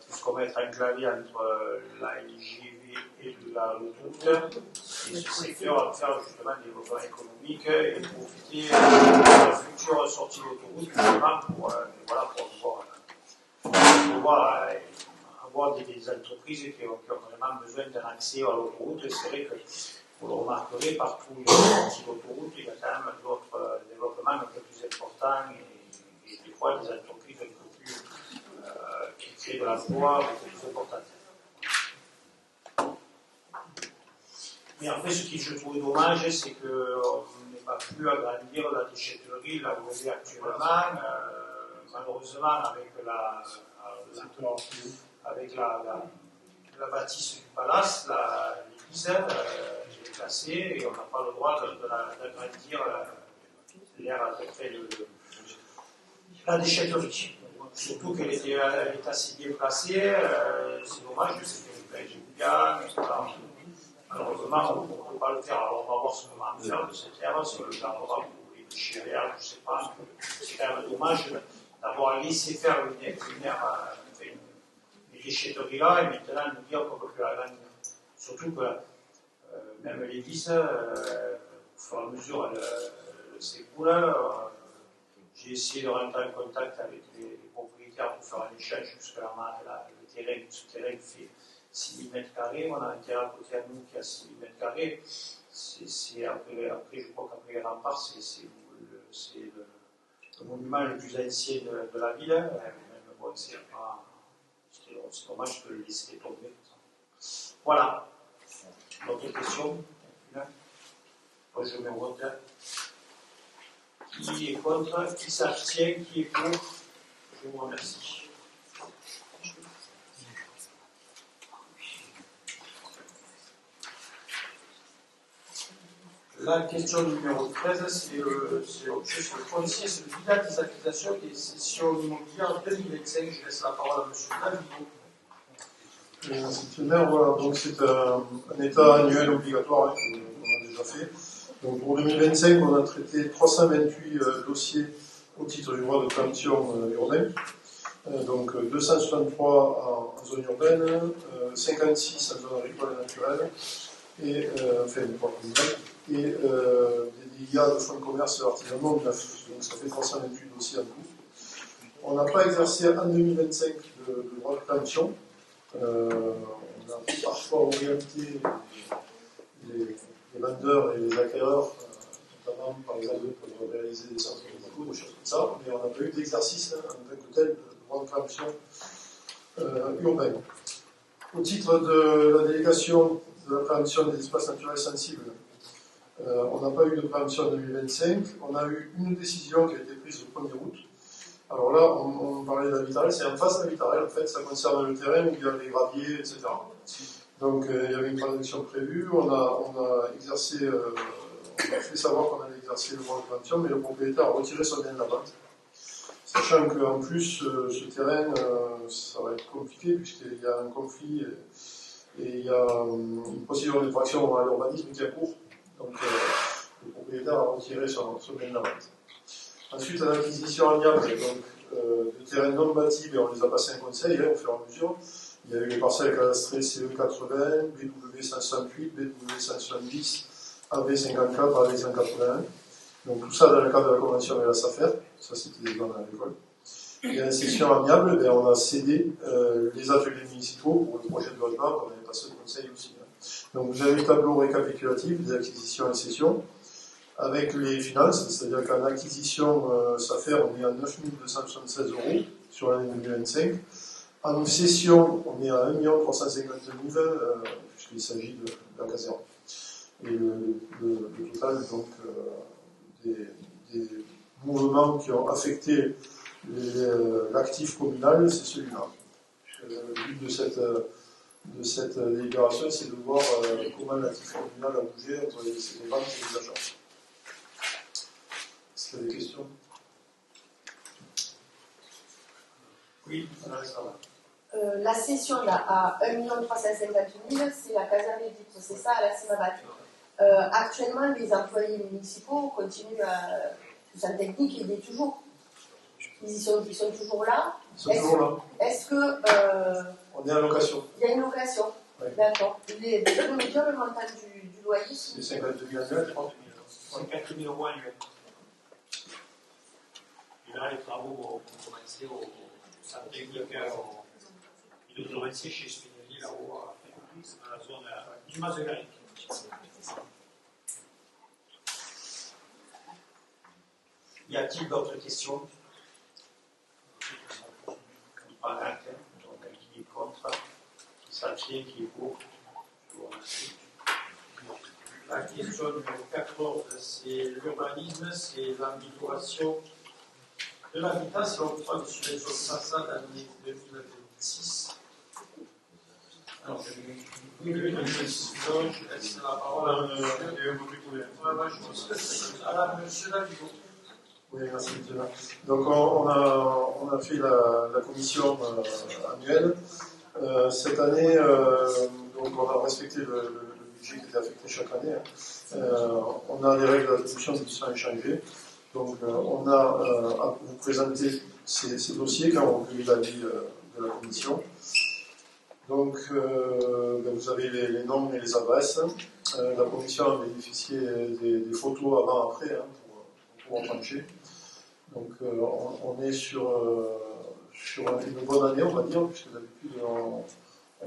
puisqu'on va être enclavé entre la LGV et l'autoroute, et ce secteur va faire justement le développement économique et profiter de la future sortie d'autoroute, justement pour pouvoir avoir des entreprises qui ont vraiment besoin d'un accès à l'autoroute. Et c'est vrai que vous le remarquerez, partout où il y a une sortie d'autoroute, il y a quand même d'autres développements un peu plus importants et des fois des entreprises un peu plus qui créent de l'emploi beaucoup plus importantes. Mais en fait, ce qui je trouve dommage, c'est qu'on n'ait pas pu agrandir la déchetterie là où elle est actuellement. Malheureusement, avec la bâtisse du palace, l'église est classée et on n'a pas le droit d'agrandir l'air à peu près de la déchetterie. Surtout qu'elle est assez bien placée, c'est dommage, c'est qu'elle plaît bien, malheureusement on ne peut pas le faire, alors on va voir ce qu'on va en faire de cette terre, si on le gardera pour les déchets verts, je ne sais pas, c'est quand même dommage d'avoir laissé faire une déchetterie là et maintenant nous dire qu'on ne peut plus agrandir. Surtout que même l'église, au fur et à mesure, elle s'écoule. J'ai essayé de rentrer en contact avec les propriétaires pour faire un échange, puisque ce terrain fait 6 000 m². On a un terrain à côté à nous qui a 6 000 m². Après, je crois qu'après les remparts, c'est le monument le plus ancien de la ville. Même bon, c'est dommage de le laisser tomber. Voilà. D'autres questions? Moi, je mets au vote. Qui est contre? Qui s'abstient? Qui est pour? Je vous remercie. La question numéro 13, c'est le foncier, c'est le bilan des acquisitions des cessions immobilières 2025. Je laisse la parole à M. David. Voilà, donc c'est un état annuel obligatoire qu'on a déjà fait. Donc pour 2025, on a traité 328 dossiers au titre du droit de préemption urbain. Donc 263 en zone urbaine, 56 en zone agricole et naturelle, et enfin du droit communal, et des dégâts de fonds de commerce artisanaux 9. Donc ça fait 328 dossiers en tout. On n'a pas exercé en 2025 de droit de préemption. On a parfois orienté les vendeurs et les acquéreurs, notamment par exemple pour réaliser des centres de recours, des choses comme ça, mais on n'a pas eu d'exercice en tant que tel de droit de préemption urbain. Au titre de la délégation de la préemption des espaces naturels sensibles, on n'a pas eu de préemption en 2025. On a eu une décision qui a été prise le 1er août. Alors là, on parlait d'Habitarel, c'est en face d'Habitarel, en fait, ça concerne le terrain où il y a les graviers, etc. Donc il y avait une transaction prévue, on a exercé, on a fait savoir qu'on allait exercer le droit de préemption, mais le propriétaire a retiré son bien de la vente. Sachant qu'en plus, ce terrain, ça va être compliqué, puisqu'il y a un conflit et il y a une procédure d'infraction à l'urbanisme qui est en cours. Donc le propriétaire a retiré son bien de la vente. Ensuite, à l'acquisition amiable de terrains non bâtis, on les a passés en conseil au fur et à mesure. Il y a eu les parcelles cadastrées CE80, BW 168, BW 170, AB 54, AB 181. Donc tout ça dans le cadre de la convention avec la SAFER. Ça, c'était des bandes à l'école. Et à la section amiable, on a cédé les ateliers municipaux pour le projet de logement qu'on avait passé au conseil aussi. Donc vous avez le tableau récapitulatif des acquisitions et cessions, avec les finances, c'est-à-dire qu'en acquisition, SAFER, on est à 9 276 € sur l'année 2025. En cession, on est à 1 350 000, puisqu'il s'agit la caserne. Et le total donc, des mouvements qui ont affecté l'actif communal, c'est celui-là. Le but de cette délibération, c'est de voir comment l'actif communal a bougé entre les ventes et les achats. Est-ce qu'il y a des questions? Oui, ça va. La cession là, à 1 350 000, c'est la caserne des vitres, c'est ça à la Cimabat. Actuellement, les employés municipaux continuent à. Sa technique, il est toujours. Ils sont toujours là. Ils sont toujours là. Est-ce que. On est en location. Il y a une location. Oui. D'accord. Vous pouvez me dire le montant du loyer? C'est 52 000 annuels, 30 000. 54 000 euros annuels. Et là, les travaux vont commencer au centre technique, ils vont commencer chez Spinelli, là-haut, dans la zone du Mazegaric. Y a-t-il d'autres questions? Pas là, donc qui est contre, qui s'abstient, qui est pour. Je vous remercie. La question numéro 14, c'est l'urbanisme, c'est l'amélioration de l'habitat, c'est l'octroi de subvention de façade année 2026. Alors, je laisse la parole à monsieur Davigo. Oui, merci, monsieur. Donc, on a fait la commission annuelle. Cette année, donc on a respecté le budget qui était affecté chaque année. On a des règles d'attribution qui sont échangées. Donc, on a à vous présenter ces dossiers quand on recueille l'avis de la commission. Donc, vous avez les noms et les adresses. La commission a bénéficié des photos avant-après pour trancher. Donc, on est sur une bonne année, on va dire, puisque d'habitude, on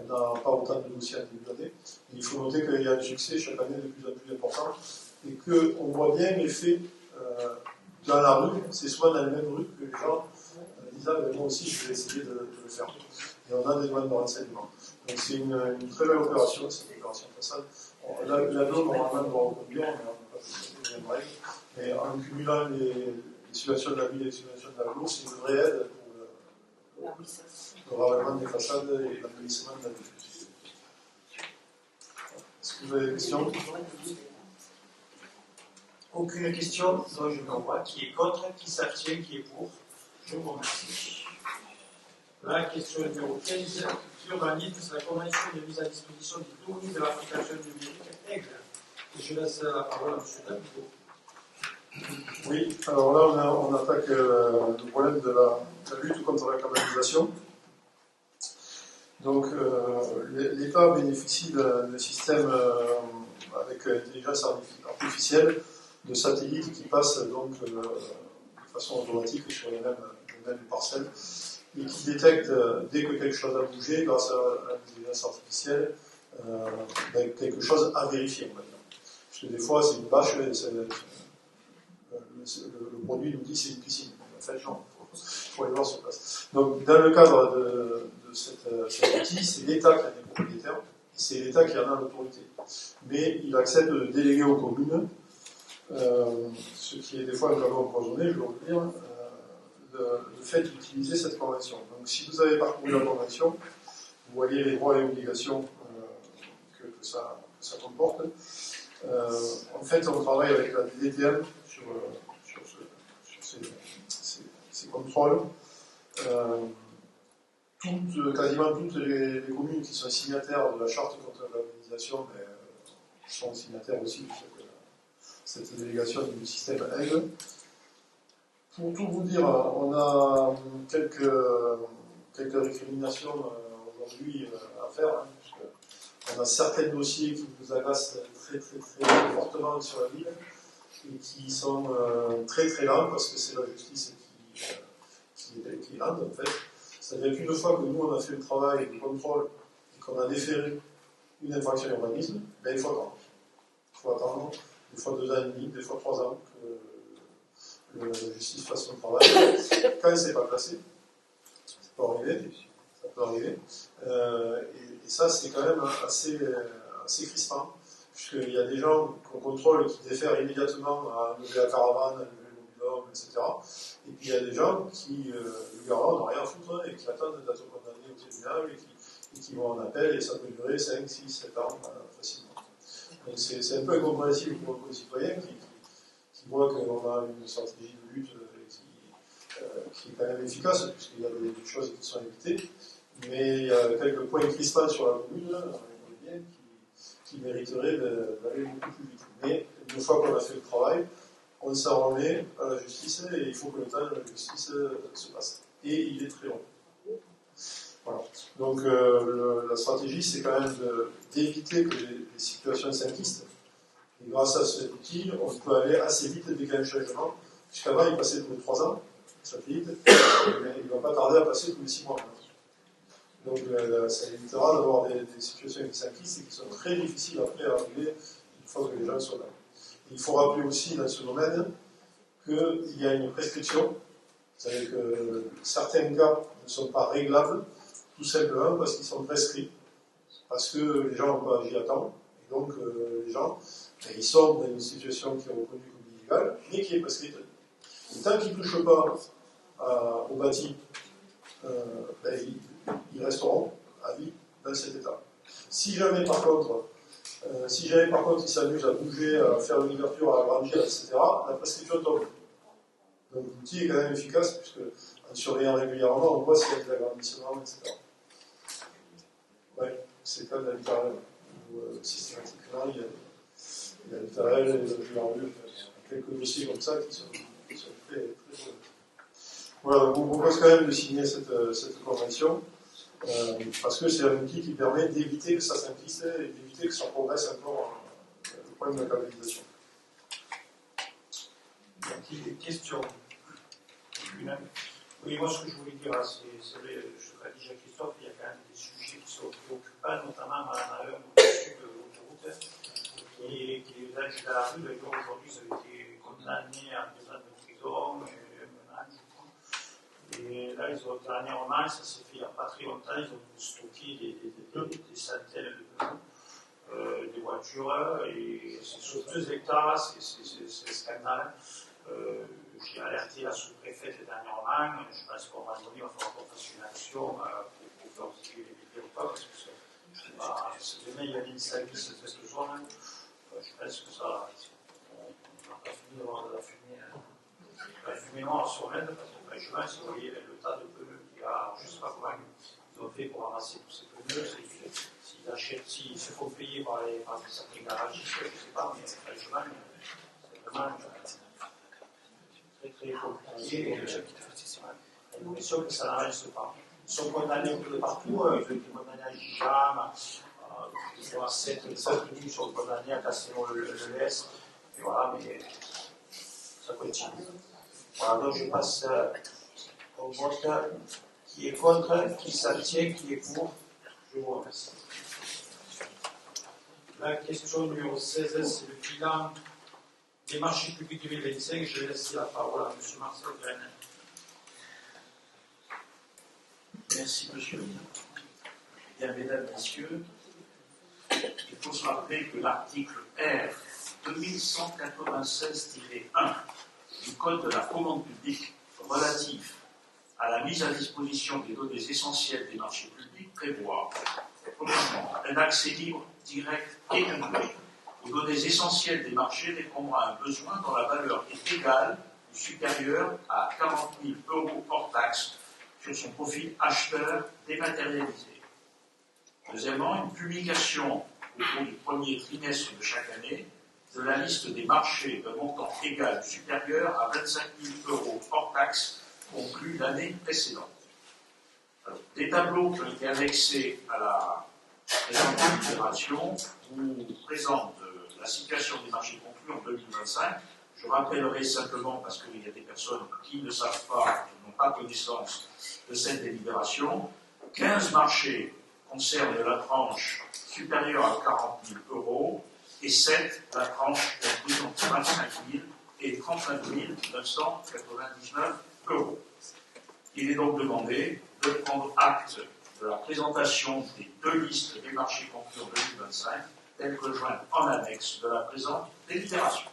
n'a pas autant de dossiers à début d'année. Il faut noter qu'il y a un succès chaque année de plus en plus important et qu'on voit bien l'effet dans la rue, c'est souvent dans la même rue que les gens disent moi aussi je vais essayer de le faire. Et on a des demandes de renseignement. Donc c'est une très belle opération, cette opération façade. La norme, normalement, doit reconduire, mais on n'a pas fait les mêmes règles. Mais en cumulant les situations de la ville et les situations de l'agglo, c'est une vraie aide pour le ravalement des façades et l'embellissement de la ville. Est-ce que vous avez des questions? Aucune question, donc je m'envoie. Qui est contre, qui s'abstient, qui est pour? Je vous remercie. La question numéro 15, l'urbanisme, c'est la convention de mise à disposition du tournis de l'application numérique Aigle. Et je laisse la parole à M. Davigo. Oui, alors là on attaque le problème de la lutte contre la canalisation. Donc l'État bénéficie d'un système avec intelligence artificielle de satellites qui passent donc de façon automatique sur les mêmes parcelles et qui détectent dès que quelque chose a bougé grâce à l'intelligence artificielle quelque chose à vérifier. On va dire. Parce que des fois c'est une bâche, le produit nous dit c'est une piscine. En fait, non, il faut aller voir sur place. Donc, dans le cadre de cet outil, c'est l'État qui en est propriétaire, et c'est l'État qui en a l'autorité. Mais il accepte de déléguer aux communes, ce qui est des fois un peu empoisonné, je dois vous dire, le fait d'utiliser cette convention. Donc, si vous avez parcouru la convention, vous voyez les droits et obligations que ça comporte. En fait, on travaille avec la DDTM sur ces contrôles. Quasiment toutes les communes qui sont signataires de la charte contre l'urbanisation sont signataires aussi de cette délégation du système Aigle. Pour tout vous dire, on a quelques récriminations aujourd'hui à faire. On a certains dossiers qui nous agacent très fortement sur la ville et qui sont très lents parce que c'est la justice qui est lente en fait. C'est-à-dire qu'une fois que nous on a fait le travail de contrôle et qu'on a déféré une infraction d'urbanisme, il faut attendre. Il faut attendre des fois 2 ans et demi, des fois 3 ans que la justice fasse son travail. Quand c'est pas classé, ça peut arriver. Et ça c'est quand même assez crispant. puisqu'il y a des gens qu'on contrôle qui défèrent immédiatement à enlever la caravane, à enlever le mobil-homme, etc. Et puis il y a des gens qui, le garant, n'ont rien à foutre et qui attendent d'être condamnés au tribunal et qui vont en appel et ça peut durer 5, 6, 7 ans facilement. Donc c'est un peu incompréhensible pour les citoyens qui voient qu'on a une stratégie de lutte qui est quand même efficace, puisqu'il y a des choses qui sont évitées, mais il y a quelques points crispants sur la commune, qui mériteraient d'aller beaucoup plus vite. Mais une fois qu'on a fait le travail, on s'en remet à la justice et il faut que le temps de la justice se passe. Et il est très long. Voilà. Donc la stratégie, c'est quand même d'éviter que les situations s'inquistent. Et grâce à cet outil, on peut aller assez vite dès qu'il y a un changement. Jusqu'avant, il passait tous les 3 ans, satellite, mais il ne va pas tarder à passer tous les 6 mois. Donc ça évitera d'avoir des situations qui s'inquistent et qui sont très difficiles après à régler une fois que les gens sont là. Il faut rappeler aussi dans ce domaine qu'il y a une prescription, c'est-à-dire que certains cas ne sont pas réglables, tout simplement parce qu'ils sont prescrits, parce que les gens n'ont pas agi à temps, et donc les gens, ils sont dans une situation qui est reconnue comme illégale, mais qui est prescrite. Et tant qu'ils ne touchent pas au bâti, ils resteront à vie dans cet état. Si jamais par contre ils s'amusent à bouger, à faire une ouverture, à agrandir, etc., la prescription tombe. Donc l'outil est quand même efficace, puisque en surveillant régulièrement, on voit s'il y a des agrandissements, etc. Oui, c'est le cas de l'habitat réel, où systématiquement il y a l'habitat réel et les objets en lieu, quelques dossiers comme ça qui sont très très bons. Voilà, donc on vous propose quand même de signer cette convention, parce que c'est un outil qui permet d'éviter que ça s'inquisse et d'éviter que ça progresse encore le problème de la canalisation. Y a-t-il des questions? Oui, moi ce que je voulais dire, c'est vrai, je te l'ai dit à Christophe, il y a quand même des sujets qui sont préoccupants, notamment à l'heure au-dessus de l'autoroute, qui est les âges de la rue, aujourd'hui ils ont été condamnés à 2 ans de prison, et 1 an, je crois. Et là, dernièrement, ça s'est fait il n'y a pas très longtemps, ils ont stocké des centaines de pneus, des voitures, et c'est sur 2 hectares, c'est scandale. J'ai alerté la sous-préfète dernièrement, je pense qu'à un moment donné, il va falloir qu'on fasse une action pour faire circuler les véhicules ou pas, parce que si demain il y a une service de cette zone, je pense que ça, on n'a pas fini d'avoir de la fumée noire sur l'aide, parce que franchement, si vous voyez le tas de pneus qu'il y a, je ne sais pas comment ils ont fait pour ramasser tous ces pneus, s'ils se font payer par certains garagistes, je ne sais pas, mais franchement, c'est vraiment très compliqué. J'ai l'impression que ça n'avance pas. Ils sont condamnés un peu partout, ils ont été condamnés à Gijam, à 7 ils sont condamnés à Castelnau-le-Lez, et voilà, mais ça continue. Voilà, donc je passe au vote. Qui est contre, qui s'abstient, qui est pour. Je vous remercie. La question numéro 16, c'est le bilan des marchés publics 2025. Je vais laisser la parole à M. Marcel Graine. Merci, monsieur le ministre. Bien, mesdames, messieurs, il faut se rappeler que l'article R 2196-1 du Code de la commande publique relatif à la mise à disposition des données essentielles des marchés publics prévoit, premièrement, un accès libre, direct et complet aux données essentielles des marchés répondant à un besoin dont la valeur est égale ou supérieure à 40 000 € hors taxe sur son profil acheteur dématérialisé. Deuxièmement, une publication au cours du premier trimestre de chaque année de la liste des marchés d'un montant égal ou supérieur à 25 000 € hors taxe conclus l'année précédente. Alors, des tableaux qui ont été annexés à la présente opération vous présentent la situation des marchés conclus en 2025. Je rappellerai simplement, parce qu'il y a des personnes qui ne savent pas, qui n'ont pas connaissance de cette délibération, 15 marchés concernent la tranche supérieure à 40 000 € et 7 la tranche comprise entre 25 000 et 39 999 €. Il est donc demandé de prendre acte de la présentation des 2 listes des marchés conclus en 2025 tel que joint en annexe de la présente délibération.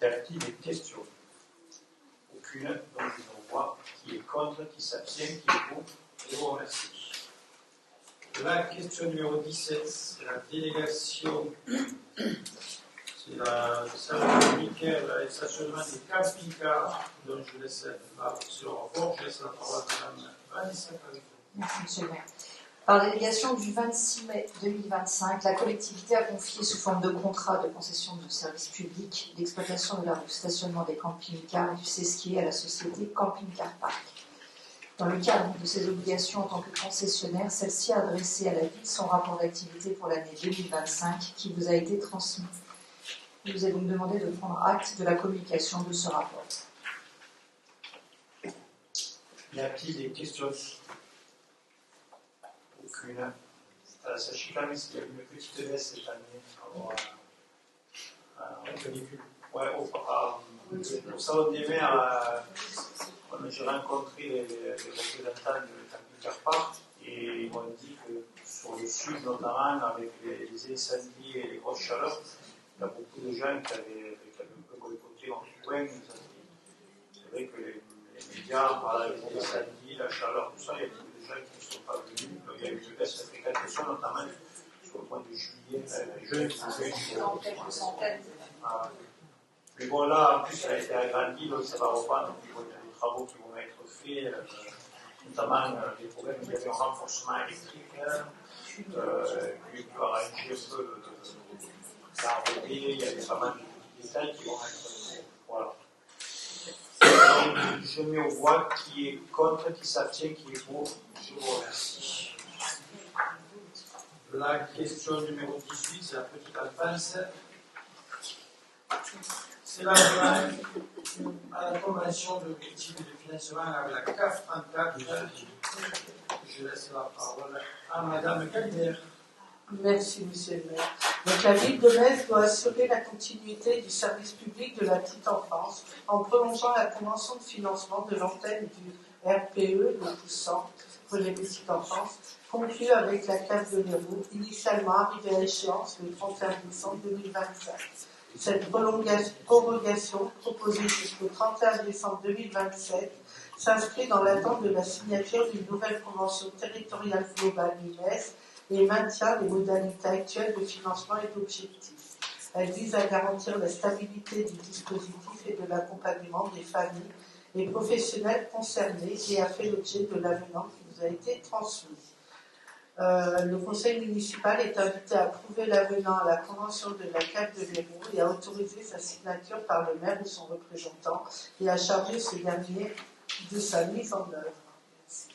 Y a-t-il des questions? Aucune, donc je vous vois qui est contre, qui s'abstient, qui est pour. Je vous remercie. La question numéro 17, c'est la délégation, c'est la service public et stationnement des camping-cars, donc je laisse ce rapport, je laisse la parole à Mme Vanessa Paris. Merci, Monsieur le maire. Par délégation du 26 mai 2025, la collectivité a confié sous forme de contrat de concession de service public l'exploitation de l'aire de stationnement des camping-cars et du Sesquier à la société Camping Car Park. Dans le cadre de ses obligations en tant que concessionnaire, celle-ci a adressé à la ville son rapport d'activité pour l'année 2025 qui vous a été transmis. Il vous est donc demandé de prendre acte de la communication de ce rapport. Y a-t-il des questions? Aucune. Sachez quand même qu'il y a une petite baisse cette année par rapport à canicule. Ouais, au salon des maires, j'ai rencontré les représentants de Camping Car Park et ils m'ont dit que sur le sud, notamment avec les incendies et les grosses chaleurs, il y a beaucoup de gens qui avaient un peu boycotté en coin. C'est vrai que les médias parlaient des incendies, la chaleur, tout ça, il y a beaucoup de gens qui ne sont pas venus. Donc, il y a eu une baisse de fréquentation, notamment sur le mois de juillet. Mais bon, là, en plus, ça a été agrandi, donc ça va reprendre. Donc, il y a des travaux qui vont être faits, notamment des problèmes, il y avait un renforcement électrique, qui peut arranger un peu l'arrêté, il y avait pas mal de détails qui vont être faits. Voilà. Donc, je mets au voix qui est contre, qui s'abstient, qui est pour. Je vous remercie. La question numéro 18, c'est la petite enfance. C'est la demande à la convention d'objectifs et de financement avec la CAF 34. Je laisse la parole à Madame Calibert. Merci, Monsieur le maire. Donc, la ville de Metz doit assurer la continuité du service public de la petite enfance en prolongeant la convention de financement de l'antenne du RPE, le Poussant, pour les petites enfances, conclue avec la CAF de l'Hérault, initialement arrivée à échéance le 31 décembre 2025. Cette prorogation, proposée jusqu'au 31 décembre 2027, s'inscrit dans l'attente de la signature d'une nouvelle convention territoriale globale d'INES et maintient les modalités actuelles de financement et d'objectifs. Elle vise à garantir la stabilité du dispositif et de l'accompagnement des familles et professionnels concernés et a fait l'objet de l'avenant qui vous a été transmis. Le conseil municipal est invité à approuver l'avenant à la convention de la CAF de l'Hérault et à autoriser sa signature par le maire ou son représentant et à charger ce dernier de sa mise en œuvre. Merci.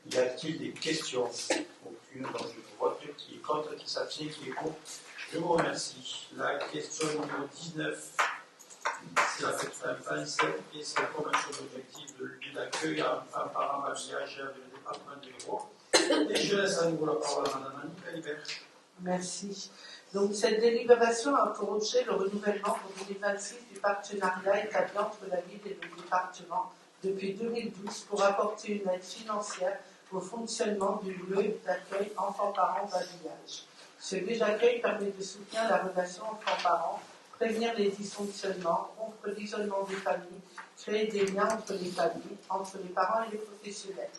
Y a-t-il des questions? Aucune, donc je vous vois qui est contre, qui s'abstient, qui est pour. Je vous remercie. La question numéro 19, c'est la petite enfance et c'est la convention d'objectif de lieu d'accueil à enfants, parents, mariage avec le département de l'Hérault. Et je laisse à nouveau la parole à Mme Annie Calibert. Merci. Donc, cette délibération a pour objet le renouvellement pour 2026 du partenariat établi entre la ville et le département depuis 2012 pour apporter une aide financière au fonctionnement du lieu d'accueil enfants-parents-babillage. Ce lieu d'accueil permet de soutenir la relation enfants-parents, prévenir les dysfonctionnements, rompre l'isolement des familles, créer des liens entre les familles, entre les parents et les professionnels.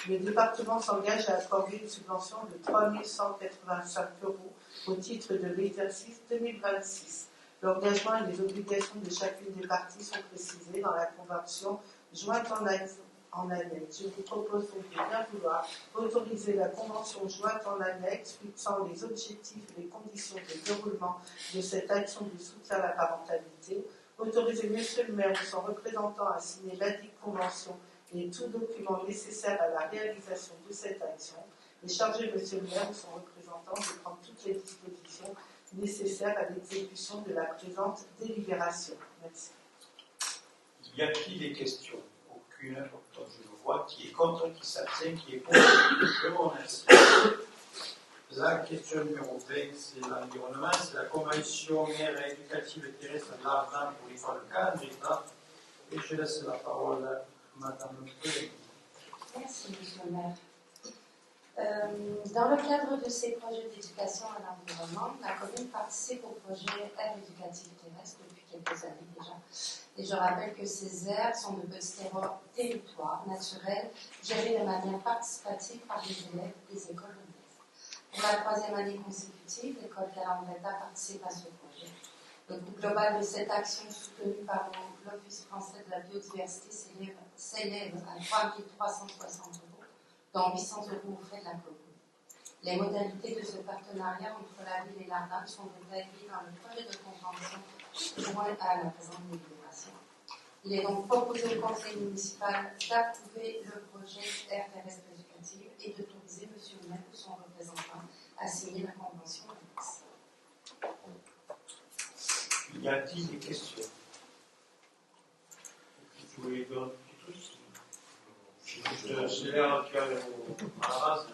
Le département s'engage à accorder une subvention de 3 185 € au titre de l'exercice 2026. L'engagement et les obligations de chacune des parties sont précisées dans la convention jointe en annexe. Je vous propose donc de bien vouloir autoriser la convention jointe en annexe fixant les objectifs et les conditions de déroulement de cette action de soutien à la parentalité, autoriser Monsieur le maire ou son représentant à signer ladite convention et tout document nécessaire à la réalisation de cette action, et charger Monsieur le maire ou son représentant de prendre toutes les dispositions nécessaires à l'exécution de la présente délibération. Merci. Y a-t-il des questions? Aucune, donc je le vois qui est contre, qui s'abstient, qui est pour. Je vous remercie. La question numéro 20, c'est l'environnement, c'est la convention aire éducative et terrestre de l'Ardent pour l'école Canada. Et je laisse la parole à Madame Pellegrini. Merci, Monsieur le maire. Dans le cadre de ces projets d'éducation à l'environnement, la commune participe au projet Aires éducatives terrestres depuis quelques années déjà. Et je rappelle que ces aires sont de petits territoires naturels gérés de manière participative par les élèves des écoles de Metz. Pour la 3e année consécutive, l'école Calandretta participe à ce projet. Le coût global de cette action soutenue par l'Office français de la biodiversité s'élève à 3 360 €, dont 800 € aux frais de la commune. Les modalités de ce partenariat entre la ville et l'ARNAP sont détaillées dans le projet de convention joint à la présente délibération. Il est donc proposé au conseil municipal d'approuver le projet Aires terrestres éducatives et d'autoriser M. le maire ou son représentant à signer la convention annexe. Y a-t-il des questions? Vous voulez dire tous? C'est l'air qu'il y a à la base.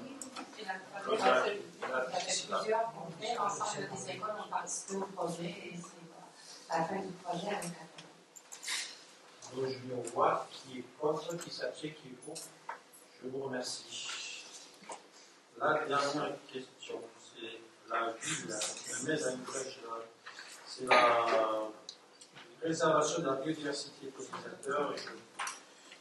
C'est la première fois que ça fait plusieurs qu'on fait. Ensemble des écoles ont participé au projet et c'est la fin du projet avec la commune. Alors, je vais voir qui est contre, qui s'abstient, qui est pour. Je vous remercie. La dernière question, c'est la ville de Metz à une flèche. C'est la préservation de la biodiversité pollinisateur et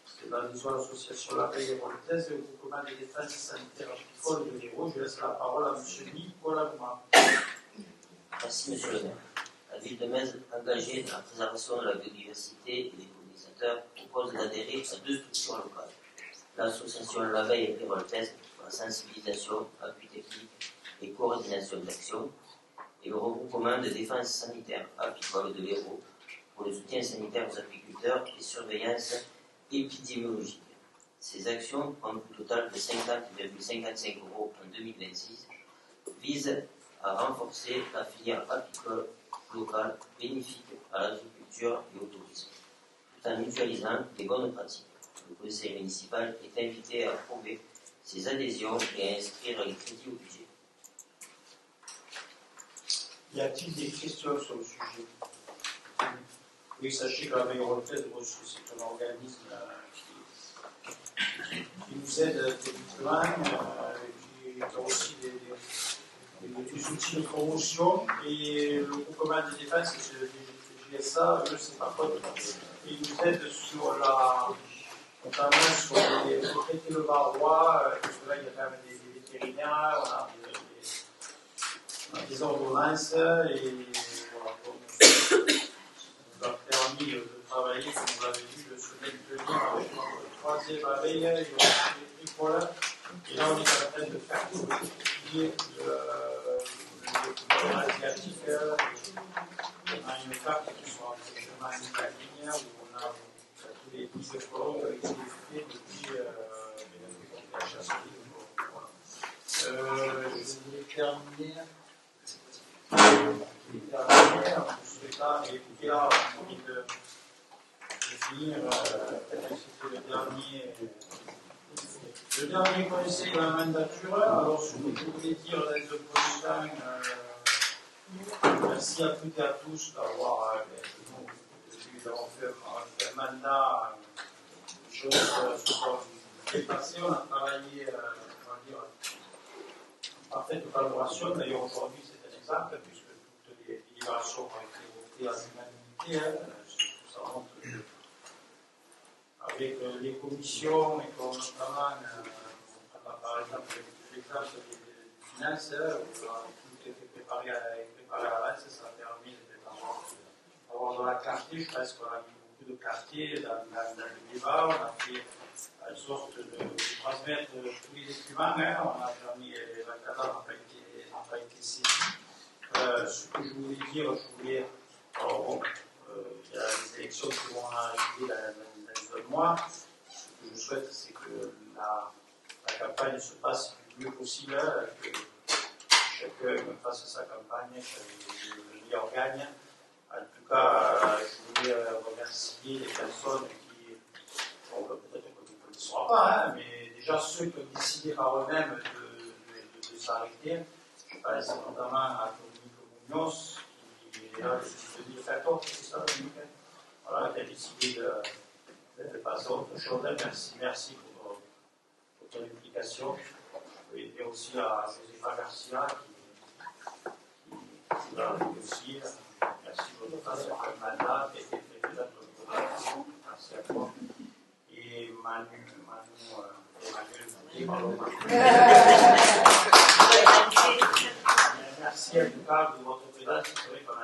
c'est la maison association La Veille et Voltaise et au groupement des défenses sanitaires apicoles de l'Hérault. Je laisse la parole à M. Nicolas Mouma. Merci, monsieur le maire. La ville de Metz, engagée dans la préservation de la biodiversité et des pollinisateurs, propose d'adhérer à 2 structures locales. L'association La Veille et Voltaise pour la sensibilisation, appui technique et coordination d'action, et le regroupement de défense sanitaire apicole de l'Hérault pour le soutien sanitaire aux apiculteurs et surveillance épidémiologique. Ces actions, pour un coût total de 50,55 € en 2026, visent à renforcer la filière apicole locale bénéfique à l'agriculture et au tourisme, tout en mutualisant les bonnes pratiques. Le conseil municipal est invité à approuver ces adhésions et à inscrire les crédits au budget. Y a-t-il des questions sur le sujet? Oui, sachez que la Veille Voltaise, c'est un organisme qui nous aide techniquement, qui a aussi des outils de promotion, et le groupement de défense, c'est le GSA, eux, c'est pas contre. Ils nous aident sur notamment sur les traités le varroa, parce que là, il y a quand même des vétérinaires, on a des ordonnances, et voilà, ça nous a permis de travailler, comme vous l'avez vu, de se maintenir avec notre 3e veille et l'école. Et là, on est en train de faire tout ce qui est le asiatique. On a une carte qui sont actuellement mise en ligne, où on a tous les 10 écoles qui ont été faits depuis la chasse. Je voulais terminer. En souhaitant, et écoutez là, j'ai envie de finir, peut-être que c'était le dernier conseil de la mandature. Alors, ce que je voulais dire dans ce premier temps, merci à toutes et à tous d'avoir fait un mandat, les choses se sont dépassées. On a travaillé, on va dire, en parfaite collaboration. D'ailleurs, aujourd'hui, c'est un exemple, puisque toutes les délibérations ont été votées à l'unanimité. Ça montre que, avec les commissions, et notamment, par exemple, l'exemple des finances, où tout était préparé à l'avance, ça a permis d'avoir de la clarté. Je pense qu'on a mis beaucoup de clarté dans le débat. On a fait en sorte de transmettre tous les documents. On a permis, les cadres n'ont pas été saisis. Ce que je voulais dire, il y a des élections qui vont arriver dans 2 mois. Ce que je souhaite, c'est que la campagne se passe du mieux possible, que chacun fasse sa campagne, que le meilleur gagne. En tout cas, je voulais remercier les personnes qui, peut-être qu'on ne le saura pas, mais déjà ceux qui ont décidé par eux-mêmes de s'arrêter. Je pense notamment à Dominique Munoz, qui est là depuis 2014, c'est ça, Dominique? Voilà, qui a décidé de passer à autre chose. Merci pour ton implication. et aussi à Josefa Garcia qui l'a vu aussi. Merci pour votre mandat et merci à toi. Et merci en tout cas de votre présence. C'est vrai qu'on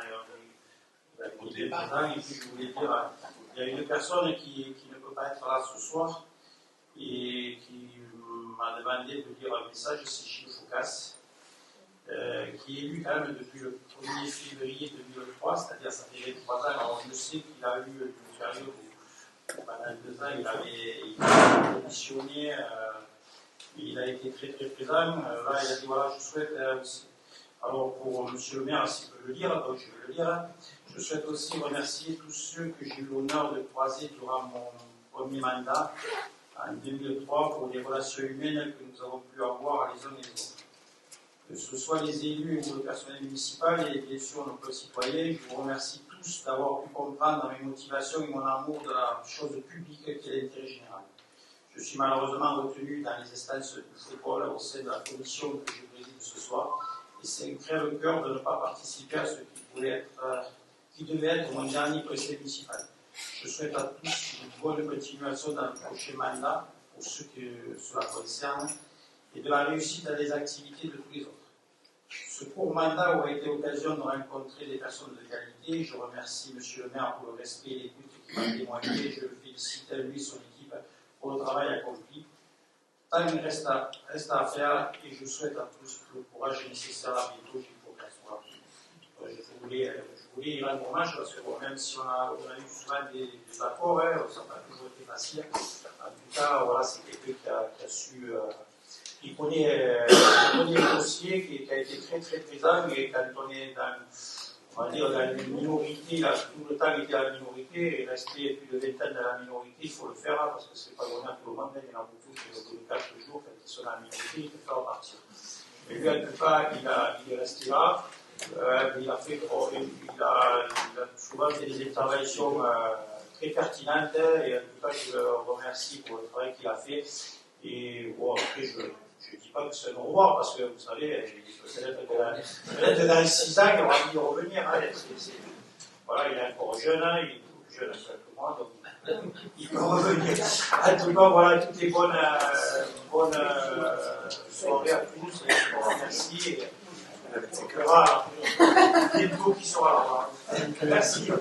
a écouté le président et puis je voulais dire, il y a une personne qui ne peut pas être là ce soir et qui m'a demandé de dire un message, c'est Gilles Foucasse, qui est élu quand même depuis le 1er février 2003, c'est-à-dire ça fait 3 ans. Alors je sais qu'il a eu une période où pendant 2 ans il avait auditionné, il a été très très présent. Là il a dit voilà, je souhaite aussi. Alors pour M. le maire, s'il peut le lire, donc je vais le lire. Je souhaite aussi remercier tous ceux que j'ai eu l'honneur de croiser durant mon premier mandat en 2003 pour les relations humaines que nous avons pu avoir les uns et les autres. Que ce soit les élus ou le personnel municipal et bien sûr nos concitoyens, je vous remercie tous d'avoir pu comprendre mes motivations et mon amour de la chose publique qui est l'intérêt général. Je suis malheureusement retenu dans les instances du FECOL au sein de la commission que je préside ce soir et c'est un crève-cœur de ne pas participer à ce qui devait être mon dernier conseil municipal. Je souhaite à tous une bonne continuation dans le prochain mandat pour ceux que cela concerne et de la réussite à des activités de tous les autres. Ce court mandat aura été l'occasion de rencontrer des personnes de qualité. Je remercie M. le maire pour le respect et l'écoute qu'il m'a témoigné. Je le félicite à lui et son équipe pour le travail accompli. Tant il reste à faire et je souhaite à tous le courage nécessaire à bientôt qu'il faut qu'elle soit. Je voulais y rendre hommage parce que bon, même si on a eu souvent des accords, ça n'a pas toujours été facile. En tout cas, voilà, c'est quelqu'un qui a su. Il connaît le dossier, qui a été très très présent, et quand on est dans une minorité, il a tout le temps été à la minorité, et rester plus de 20 ans dans la minorité, il faut le faire, parce que c'est pas donné à tout le monde, il y en a beaucoup qui au bout de 4 jours, quand ils sont dans la minorité, il faut faire repartir. Mais lui, en tout cas, il est resté là, il a souvent fait des interventions très pertinentes, et en tout cas, je le remercie pour le travail qu'il a fait. Et bon, après, je ne dis pas que c'est un au revoir, parce que vous savez, peut-être dans 6 ans, il aura envie de revenir. Hein, voilà, il est encore jeune, il est plus jeune que moi, donc il peut revenir. En tout cas, voilà, toutes les bonnes soirées à tous, et je vous remercie. Et on verra bientôt qui sera là. Merci.